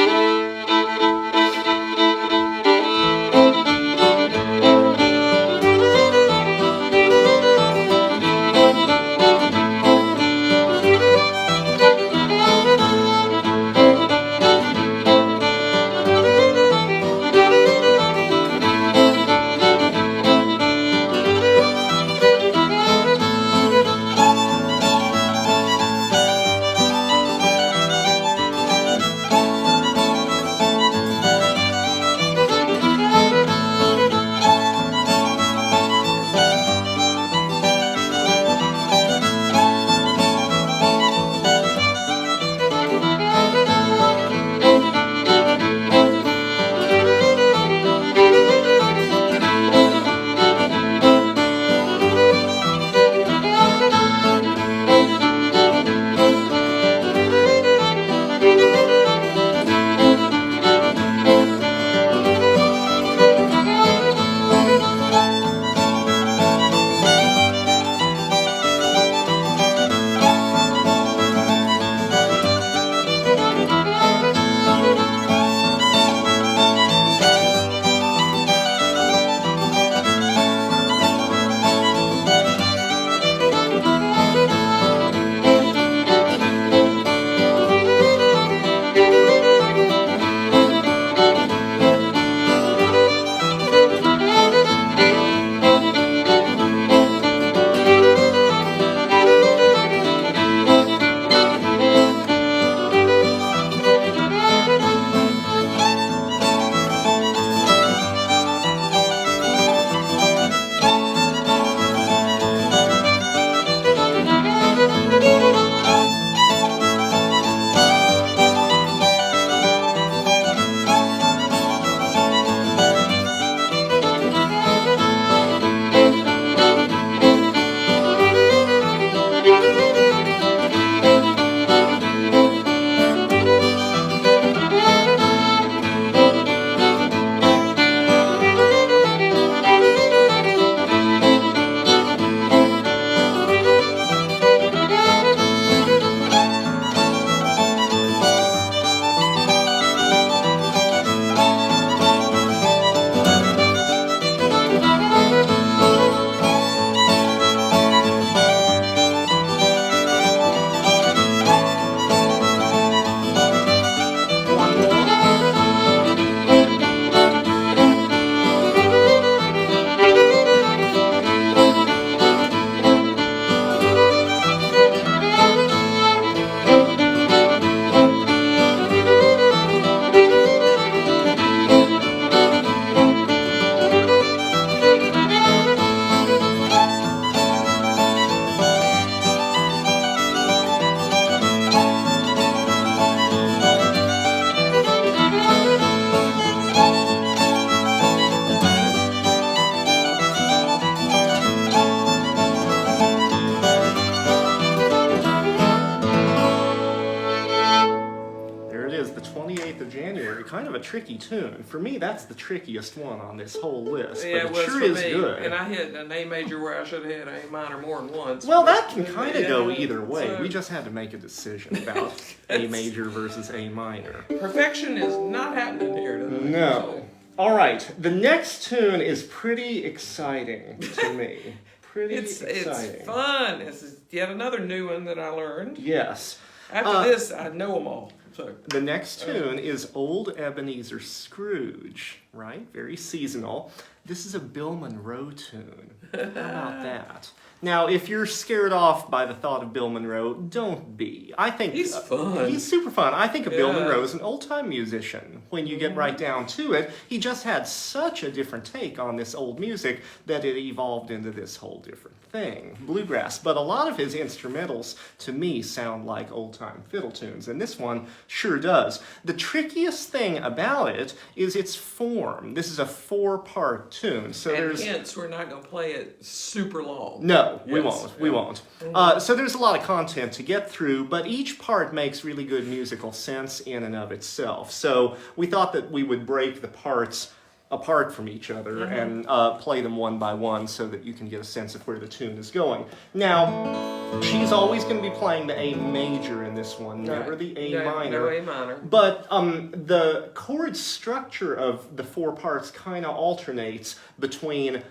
28th of January, kind of a tricky tune. For me, that's the trickiest one on this whole list,
Yeah,
but
it was
sure
for
is
me.
good.
And I hit an A major where I should have hit an A minor more than once.
Well, that can kind of go
Yeah,
either way.
so-
We just had to make a decision about A major versus A minor.
Perfection is not happening here tonight.
No. All right, the next tune is pretty exciting to me. Pretty exciting.
It's fun. This is yet another new one that I learned.
Yes.
After this, I know them all. So.
The next tune is Old Ebenezer Scrooge, right? Very seasonal. This is a Bill Monroe tune. How about that? Now, if you're scared off by the thought of Bill Monroe, don't be. I think
He's fun.
He's super fun. I think of Bill
Yeah.
Monroe as an old-time musician. When you get right down to it, he just had such a different take on this old music that it evolved into this whole different thing, bluegrass. But a lot of his instrumentals, to me, sound like old-time fiddle tunes, and this one sure does. The trickiest thing about it is its form. This is a 4-part tune, so
And
there's...
hence, we're not going to play it super long.
No, we
Yes,
won't. We
yeah.
won't. So there's a lot of content to get through, but each part makes really good musical sense in and of itself. So we thought that we would break the parts apart from each other and play them one by one so that you can get a sense of where the tune is going. Now, she's always going to be playing the A major in this one, never the A minor.
No A minor.
But the chord structure of the 4 parts kind of alternates between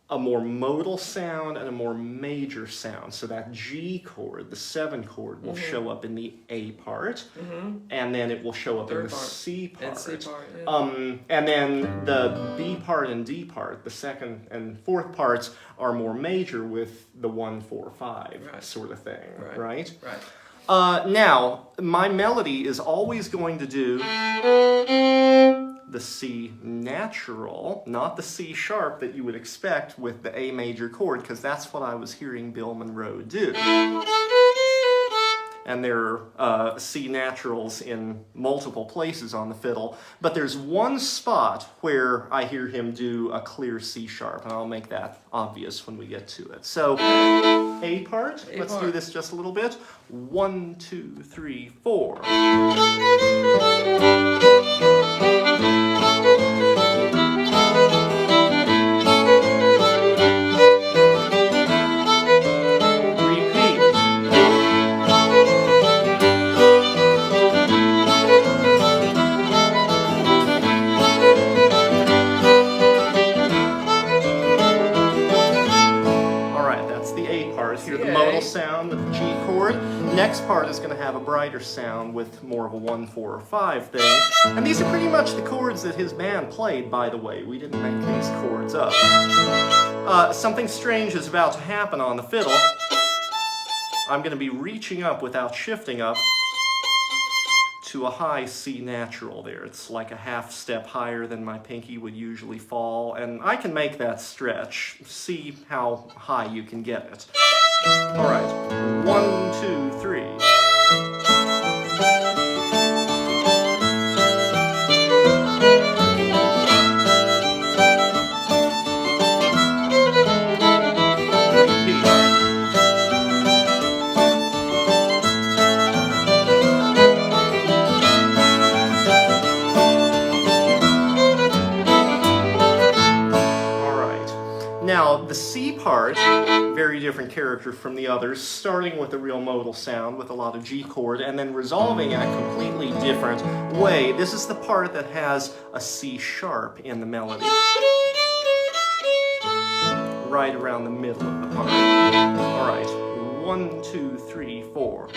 a more modal sound and a more major sound. So that G chord, the 7 chord, will show up in the A part, and then it will show up in the C part.
And C part, yeah.
And then the B part and D part, the 2nd and 4th parts, are more major with the 1, 4, 5 sort of thing, right?
Right.
Now, my melody is always going to do the C natural, not the C sharp that you would expect with the A major chord, because that's what I was hearing Bill Monroe do. And there are C naturals in multiple places on the fiddle, but there's one spot where I hear him do a clear C sharp, and I'll make that obvious when we get to it. So, A part, let's do this just a little bit. 1, 2, 3, 4. Sound with the G chord. Next part is going to have a brighter sound with more of a 1, 4, or 5 thing. And these are pretty much the chords that his band played, by the way. We didn't make these chords up. Something strange is about to happen on the fiddle. I'm going to be reaching up without shifting up to a high C natural there. It's like a half step higher than my pinky would usually fall, and I can make that stretch. See how high you can get it. All right, 1, 2, 3. Now, the C part, very different character from the others, starting with a real modal sound with a lot of G chord, and then resolving in a completely different way. This is the part that has a C sharp in the melody. Right around the middle of the part. All right, 1, 2, 3, 4.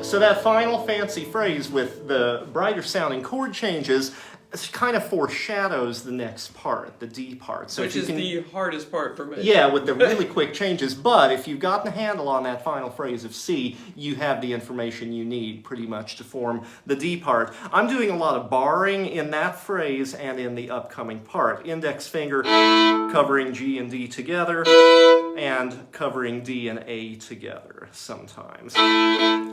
So that final fancy phrase with the brighter sounding chord changes it kind of foreshadows the next part, the D part. So
Which is the hardest part for me.
Yeah, with the really quick changes. But if you've gotten a handle on that final phrase of C, you have the information you need pretty much to form the D part. I'm doing a lot of barring in that phrase and in the upcoming part. Index finger covering G and D together, and covering D and A together sometimes.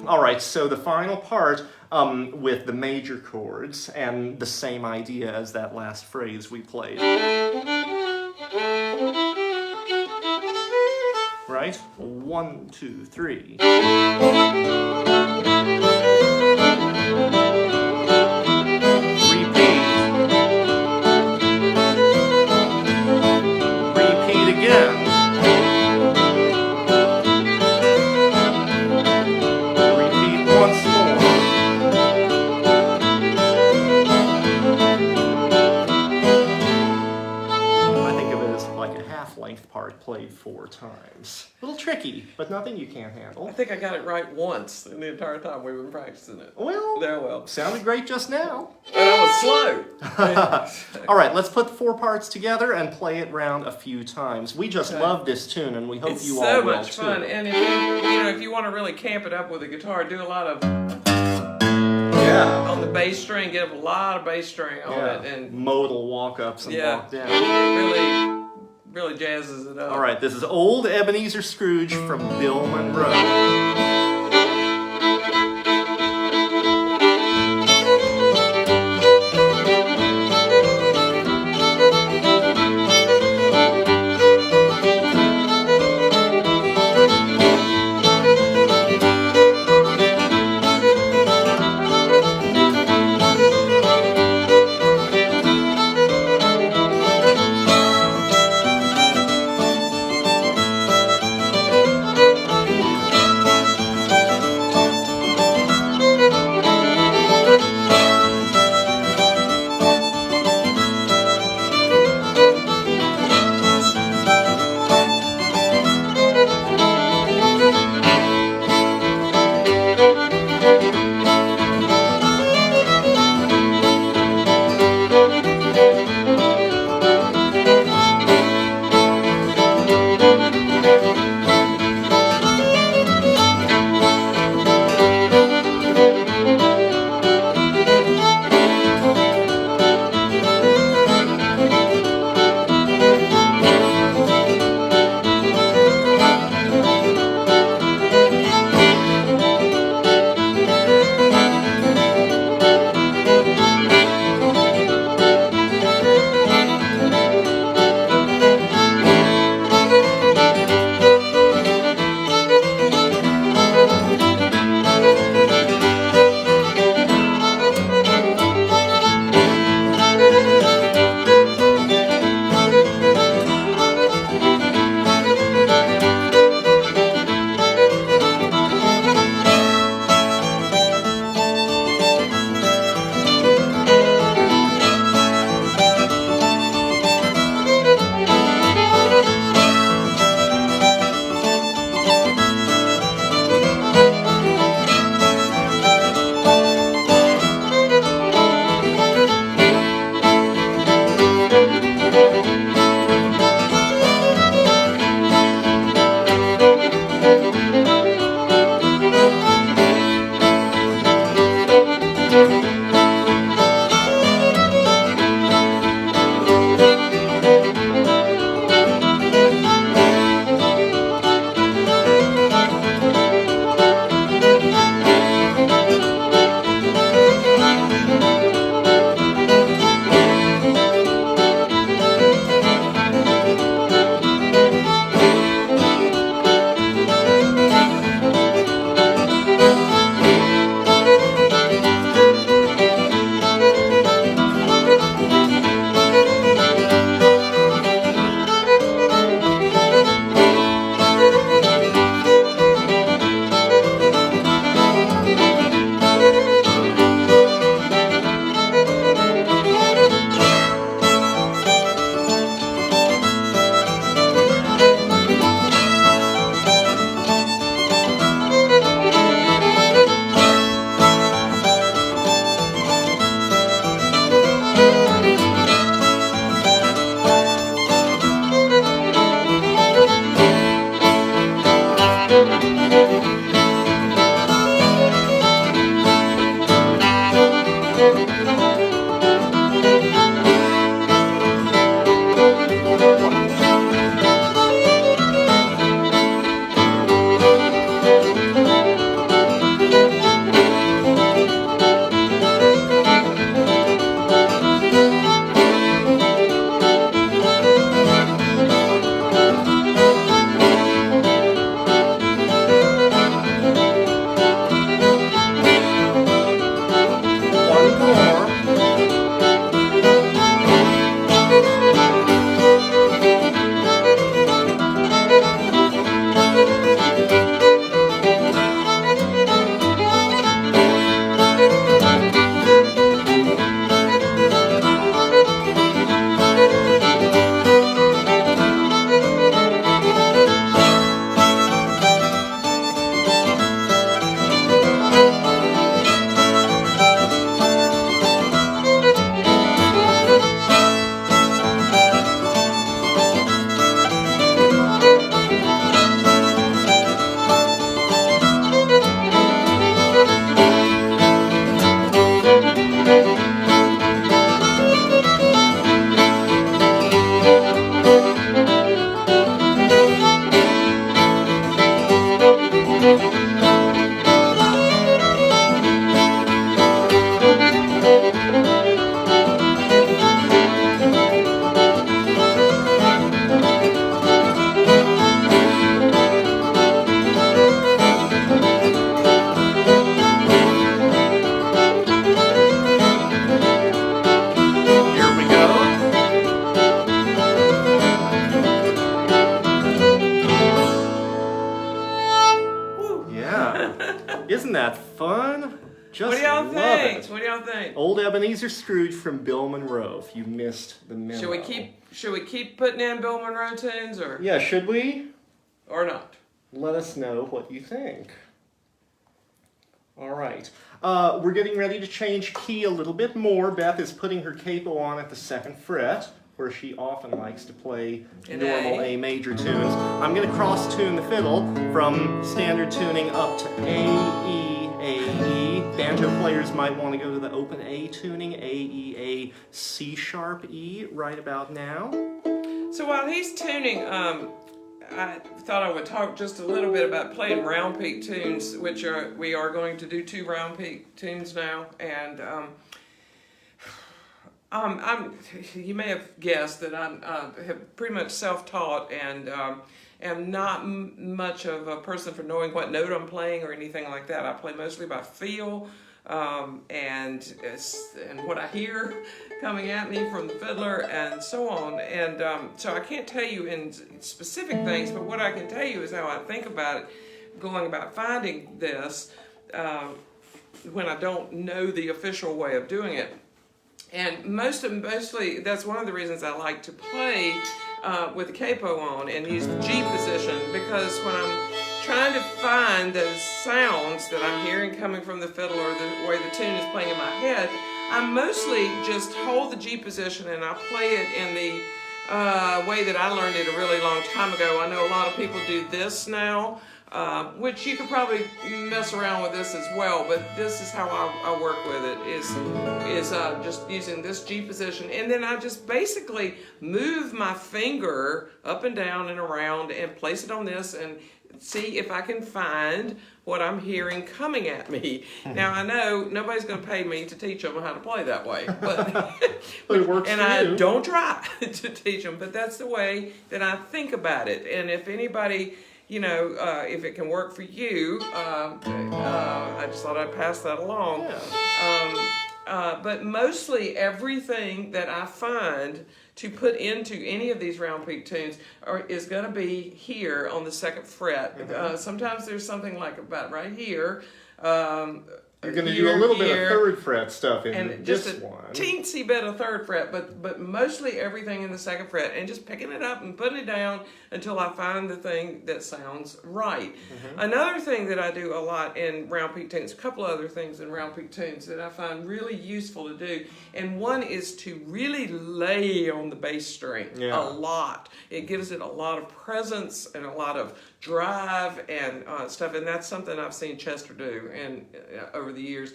All right, so the final part with the major chords and the same idea as that last phrase we played. Right? 1, 2, 3. Repeat again. Part played 4 times. A little tricky, but nothing you can't handle.
I think I got it right once in the entire time we've been practicing it.
Well, sounded great just now.
And I was slow.
All right, let's put the 4 parts together and play it round a few times. We just love this tune, and we hope you all will too.
It's so much fun, and if you want to really camp it up with a guitar, do a lot of on the bass string. Get a lot of bass string on it, and
modal walk-ups and walk down.
Really jazzes it up.
All right, this is old Ebenezer Scrooge from Bill Monroe. Isn't that fun? Just
what do y'all
love
think?
it.
What do y'all think?
Old Ebenezer Scrooge from Bill Monroe. If you missed the memo.
Should we keep putting in Bill Monroe tunes or
Yeah, should we?
or not?
Let us know what you think. All right. We're getting ready to change key a little bit more. Beth is putting her capo on at the 2nd fret, where she often likes to play normal A major tunes. I'm going to cross tune the fiddle from standard tuning up to A, E, A, E. Banjo players might want to go to the open A tuning, A, E, A, C sharp, E, right about now.
So while he's tuning, I thought I would talk just a little bit about playing round peak tunes, which we are going to do 2 round peak tunes now, and you may have guessed that I have pretty much self-taught and am not much of a person for knowing what note I'm playing or anything like that. I play mostly by feel and what I hear coming at me from the fiddler and so on. And so I can't tell you in specific things, but what I can tell you is how I think about it, going about finding this when I don't know the official way of doing it. And mostly, that's one of the reasons I like to play with the capo on and use the G position, because when I'm trying to find those sounds that I'm hearing coming from the fiddle or the way the tune is playing in my head, I mostly just hold the G position and I play it in the way that I learned it a really long time ago. I know a lot of people do this now, which you could probably mess around with this as well, but this is how I work with it, is just using this G position, and then I just basically move my finger up and down and around and place it on this and see if I can find what I'm hearing coming at me. Now I know nobody's going to pay me to teach them how to play that way, but
it works
and
for
I
you.
don't try to teach them, but that's the way that I think about it. And if anybody, if it can work for you, I just thought I'd pass that along.
Yeah.
But mostly everything that I find to put into any of these round peak tunes is going to be here on the 2nd fret.
Mm-hmm.
Sometimes there's something like about right here.
You're going to do a little bit of 3rd fret stuff in
and
this
just a
one.
teensy bit of 3rd fret, but mostly everything in the 2nd fret, and just picking it up and putting it down until I find the thing that sounds right. Mm-hmm. Another thing that I do a lot in round peak tunes, a couple other things in round peak tunes that I find really useful to do, and one is to really lay on the bass string a lot. It gives it a lot of presence and a lot of drive and stuff, and that's something I've seen Chester do and over the years.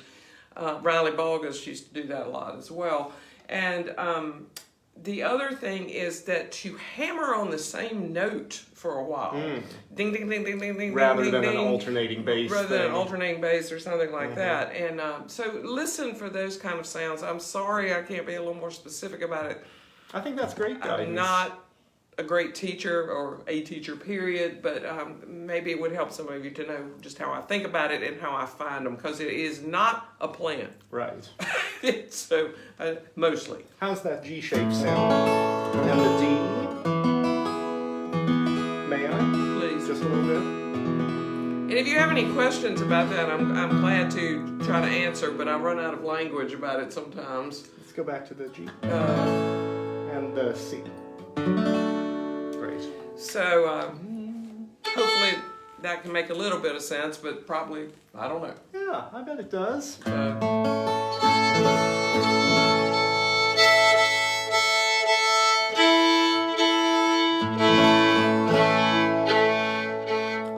Riley Balgus used to do that a lot as well. And the other thing is that to hammer on the same note for a while, ding, ding, ding, ding, ding, ding,
rather
ding,
than
ding,
an alternating bass
rather than
thing.
an alternating bass or something like that. And so listen for those kind of sounds. I'm sorry I can't be a little more specific about it.
I think that's great guidance.
I'm not a great teacher or a teacher, period, but maybe it would help some of you to know just how I think about it and how I find them, because it is not a plan.
Right.
So, mostly.
How's that G shape sound? And the D? May I?
Please.
Just a little bit?
And if you have any questions about that, I'm glad to try to answer, but I run out of language about it sometimes.
Let's go back to the G. And the C. Great.
So, hopefully that can make a little bit of sense, but probably, I don't know.
Yeah, I bet it does. A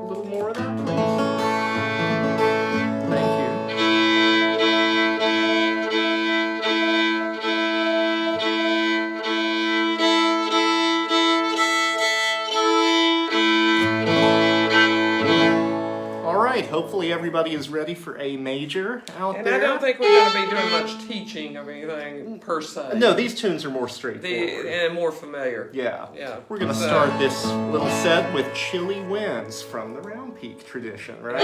little more of that, please. Thank you. Hopefully everybody is ready for A major out
And
there.
I don't think we're going to be doing much teaching of anything per se.
No, these tunes are more straightforward.
And more familiar.
Yeah.
Yeah.
We're going to start this little set with Chilly Winds from the Round Peak tradition, right?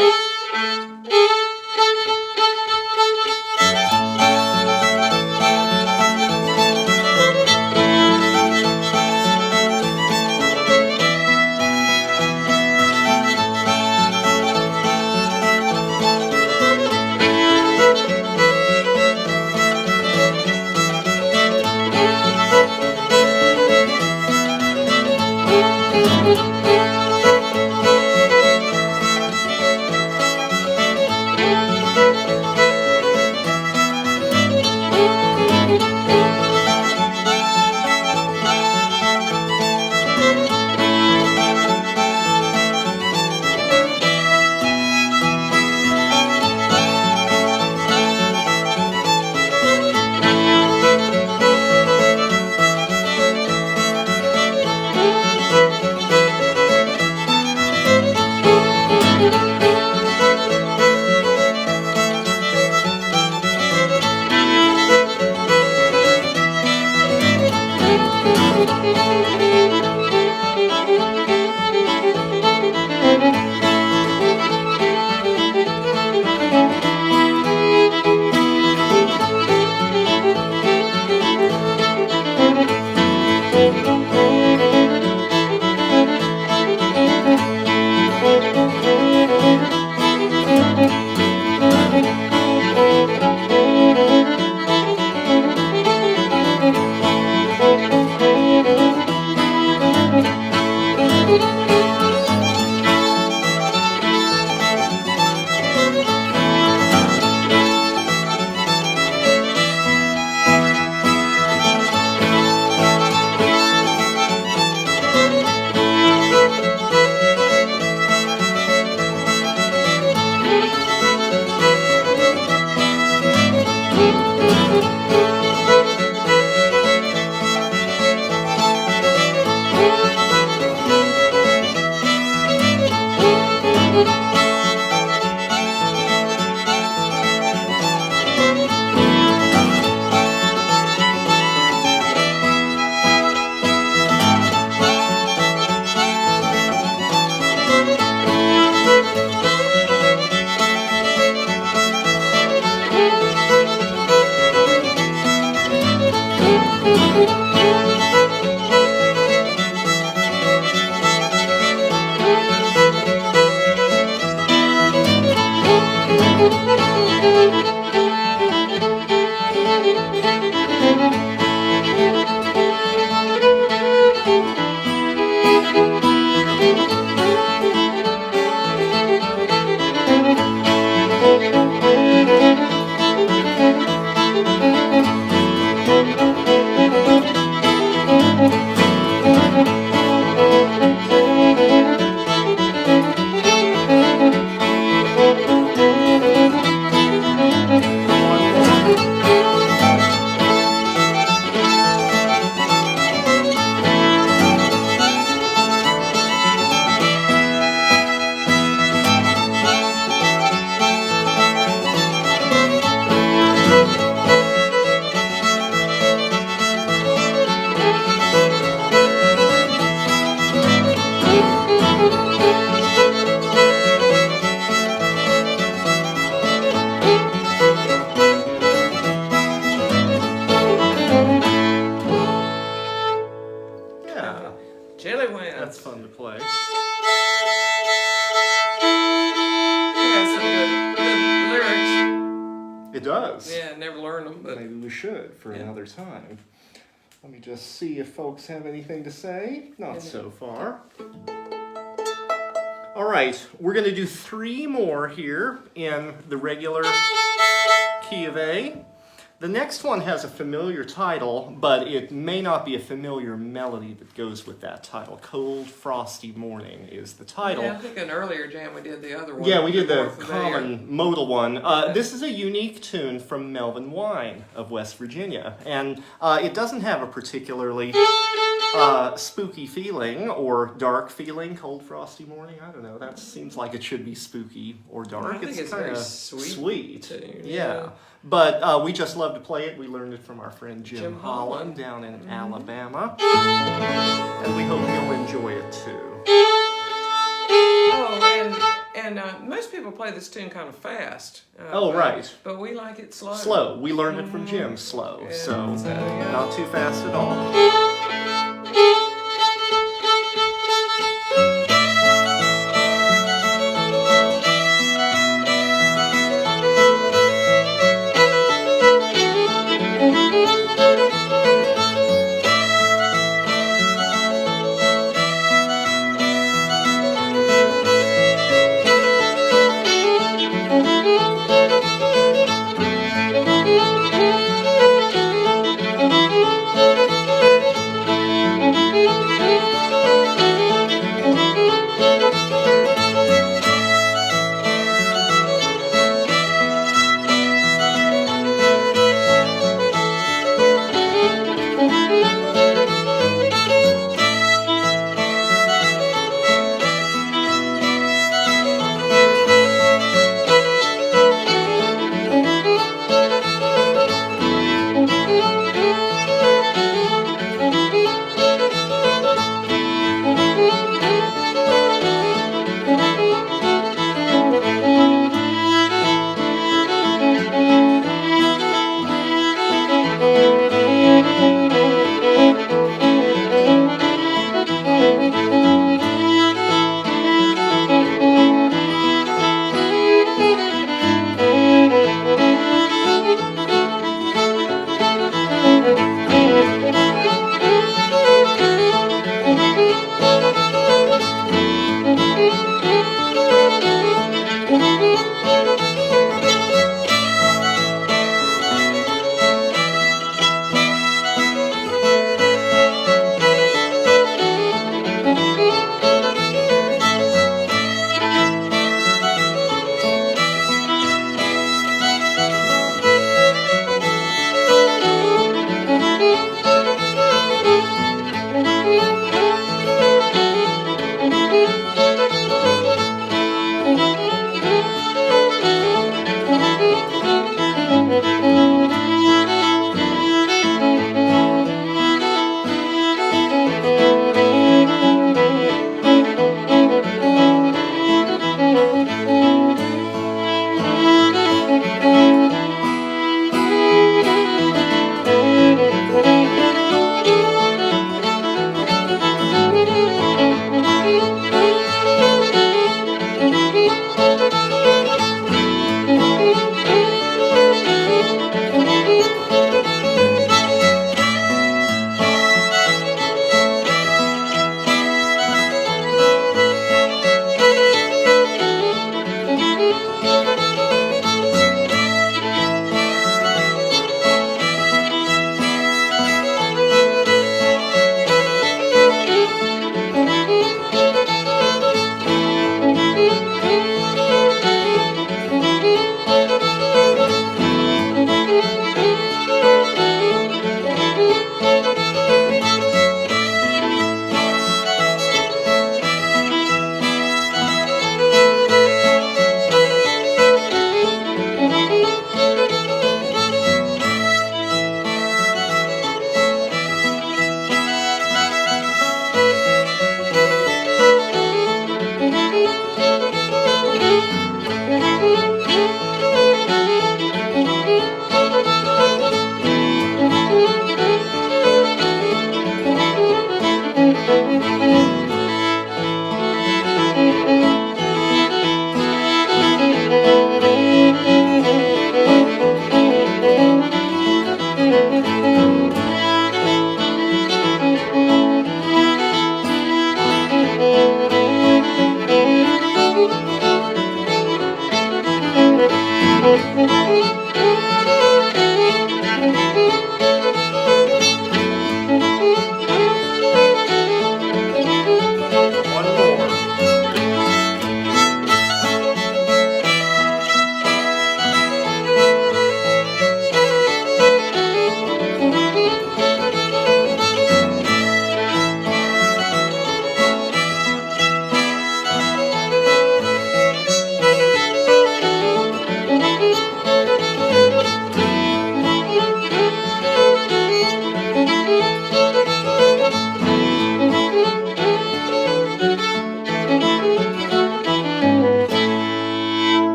does.
Yeah, never learned them, but
Maybe we should for another time. Let me just see if folks have anything to say. Not so far. All right, we're going to do 3 more here in the regular key of A. The next one has a familiar title, but it may not be a familiar melody that goes with that title. Cold, Frosty Morning is the title.
yeah, I think an earlier jam we did the other one.
Yeah, we did the
More familiar.
common modal one. This is a unique tune from Melvin Wine of West Virginia, and it doesn't have a particularly spooky feeling or dark feeling. Cold, frosty morning. I don't know. That seems like it should be spooky or dark.
I think it's very
kinda
sweet tune,
Yeah. But we just love to play it. We learned it from our friend Jim
Holland
Holland down in Alabama, and we hope you'll enjoy it too.
Oh, and most people play this tune kind of fast.
Right.
But we like it slow.
Slow. We learned it from Jim. Slow.
Yeah,
So
yeah.
not too fast at all.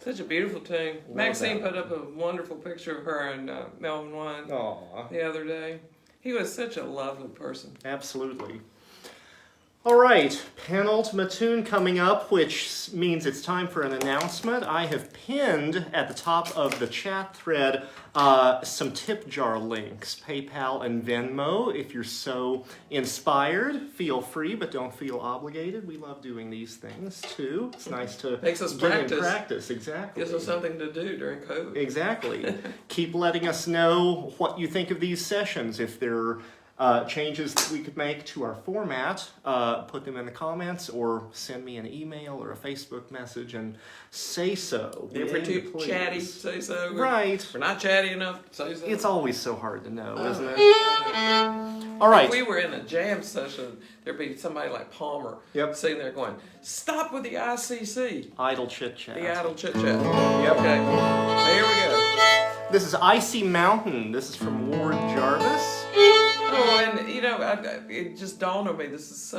Such a beautiful tune.
Love
Maxine
that.
put up a wonderful picture of her and Melvin one
Aw.
the other day. He was such a lovely person.
Absolutely. All right, penultimate tune coming up, which means it's time for an announcement. I have pinned at the top of the chat thread some tip jar links, PayPal and Venmo. If you're so inspired, feel free, but don't feel obligated. We love doing these things too. It's nice to
Makes us
get
practice.
in practice. Exactly.
Gives us something to do during COVID.
Exactly. Keep letting us know what you think of these sessions. If there are changes that we could make to our format, put them in the comments or send me an email or a Facebook message and say so.
If we're too
Please.
chatty, say so.
Right.
If we're not chatty enough, say so.
It's always so hard to know, isn't it? All right.
If we were in a jam session, there'd be somebody like Palmer
Yep.
sitting there going, "Stop with the ICC."
Idle chit chat.
The idle chit chat.
Yep.
Okay. Here we go.
This is Icy Mountain. This is from Ward Jarvis.
Oh, and it just dawned on me. This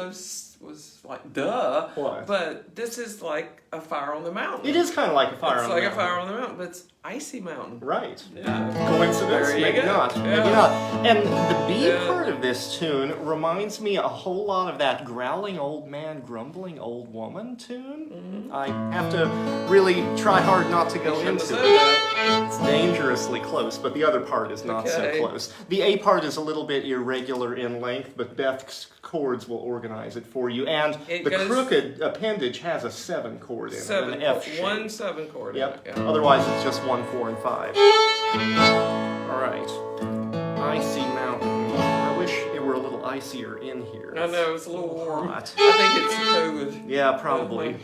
was like duh.
What?
But this is like a fire on the mountain.
It is kind of like a fire
It's
on the
like a
mountain.
fire on the mountain, but it's Icy Mountain.
Right.
Yeah.
Coincidence?
There you
Maybe
go.
not.
Yeah.
Maybe not. And the B
Yeah.
part of this tune reminds me a whole lot of that growling old man, grumbling old woman tune. I have to really try hard not to go
Shouldn't have
into
said
it.
that.
It's dangerously close, but the other part is not
Okay.
so close. The A part is a little bit irregular in length, but Beth's chords will organize it for you. And
It
the
goes-
crooked appendage has a 7 chord in it, an F shape.
1 7 chord.
Yep.
In it, yeah.
Otherwise, it's just 1, 4, and 5. All right. Icy Mountain. I wish it were a little icier in here.
I know it's a little warm.
Hot.
I think it's COVID.
Yeah, probably.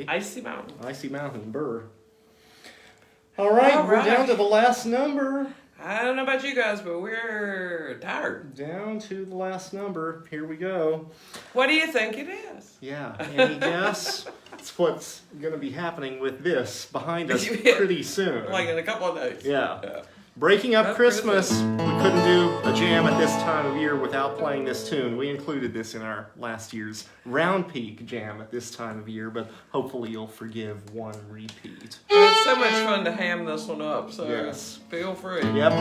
today.
Icy Mountain.
Icy Mountain, Burr. All right,
All
we're
right.
down to the last number.
I don't know about you guys, but we're tired.
Down to the last number. Here we go.
What do you think it is?
Yeah, any guess? That's what's going to be happening with this behind us
Yeah.
pretty soon.
Like in a couple of days.
Yeah. Breaking up
That's
Christmas, we couldn't do a jam at this time of year without playing this tune. We included this in our last year's Round Peak jam at this time of year, but hopefully you'll forgive one repeat.
It's so much fun to ham this one up, so
Yes.
feel free.
Yep.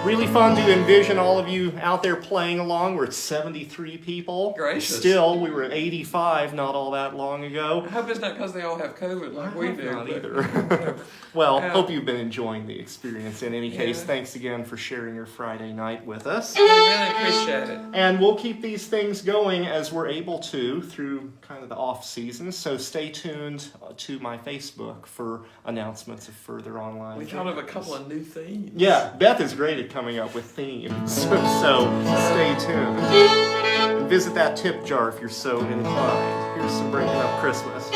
Really fun to envision all of you out there playing along. We're at 73 people.
Gracious.
Still, we were at 85 not all that long ago.
I hope it's not because they all have COVID like we do.
Not
but-
either. Well,
Yeah.
hope you've been enjoying the experience. In any case,
Yeah.
thanks again for sharing your Friday night with us.
We really appreciate it.
And we'll keep these things going as we're able to through kind of the off season. So stay tuned to my Facebook for announcements of further online.
We thought of a
jams.
couple of new themes.
Yeah, Beth is great at coming up with themes. So stay tuned. And visit that tip jar if you're so inclined. Here's some Breaking Up Christmas.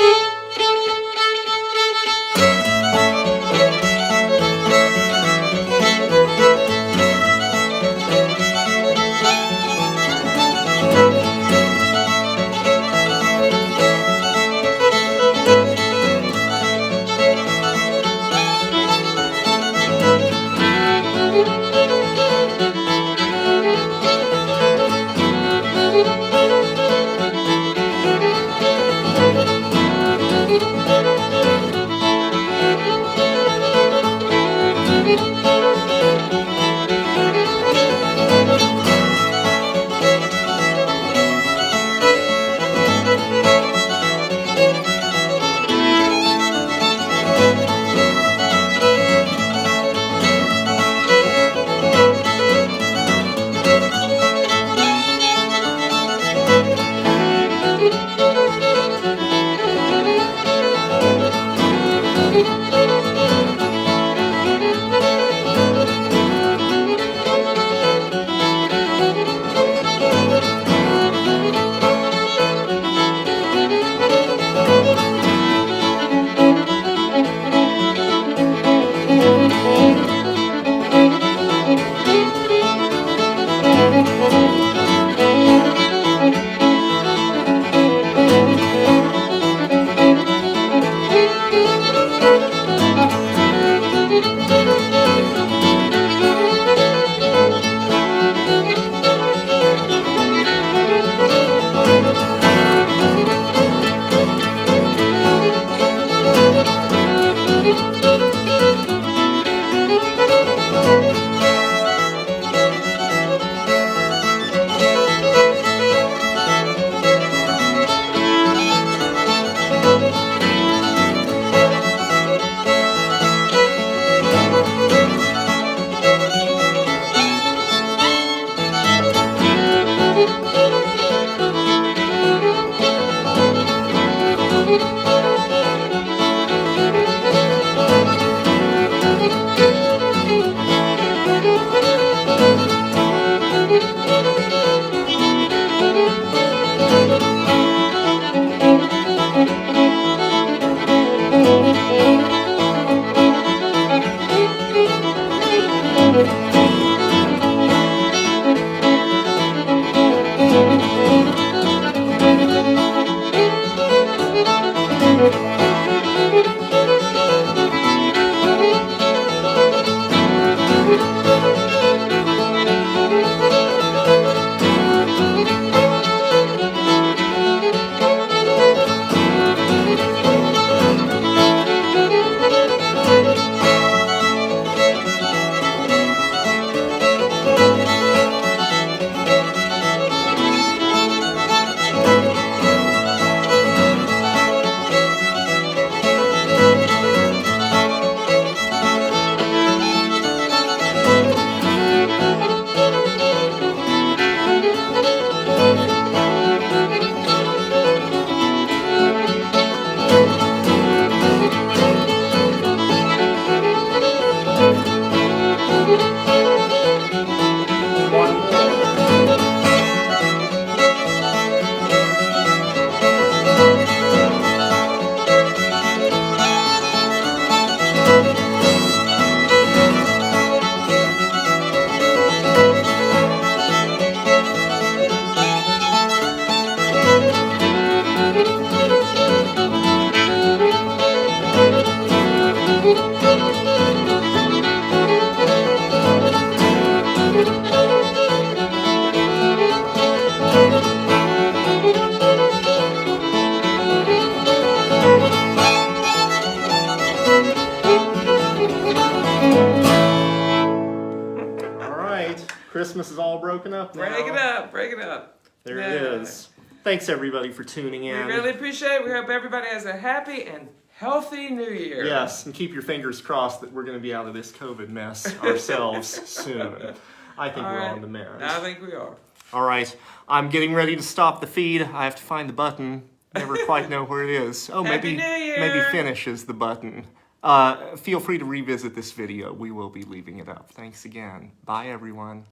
Christmas is all broken up now.
Break it up, break it up.
There it is. Thanks everybody for tuning in.
We really appreciate it. We hope everybody has a happy and healthy New Year.
Yes, and keep your fingers crossed that we're going to be out of this COVID mess ourselves soon. I think we're on the mend.
I think we are.
All right, I'm getting ready to stop the feed. I have to find the button. Never quite know where it is. Oh,
Happy New Year.
maybe finish is the button. Feel free to revisit this video. We will be leaving it up. Thanks again. Bye, everyone.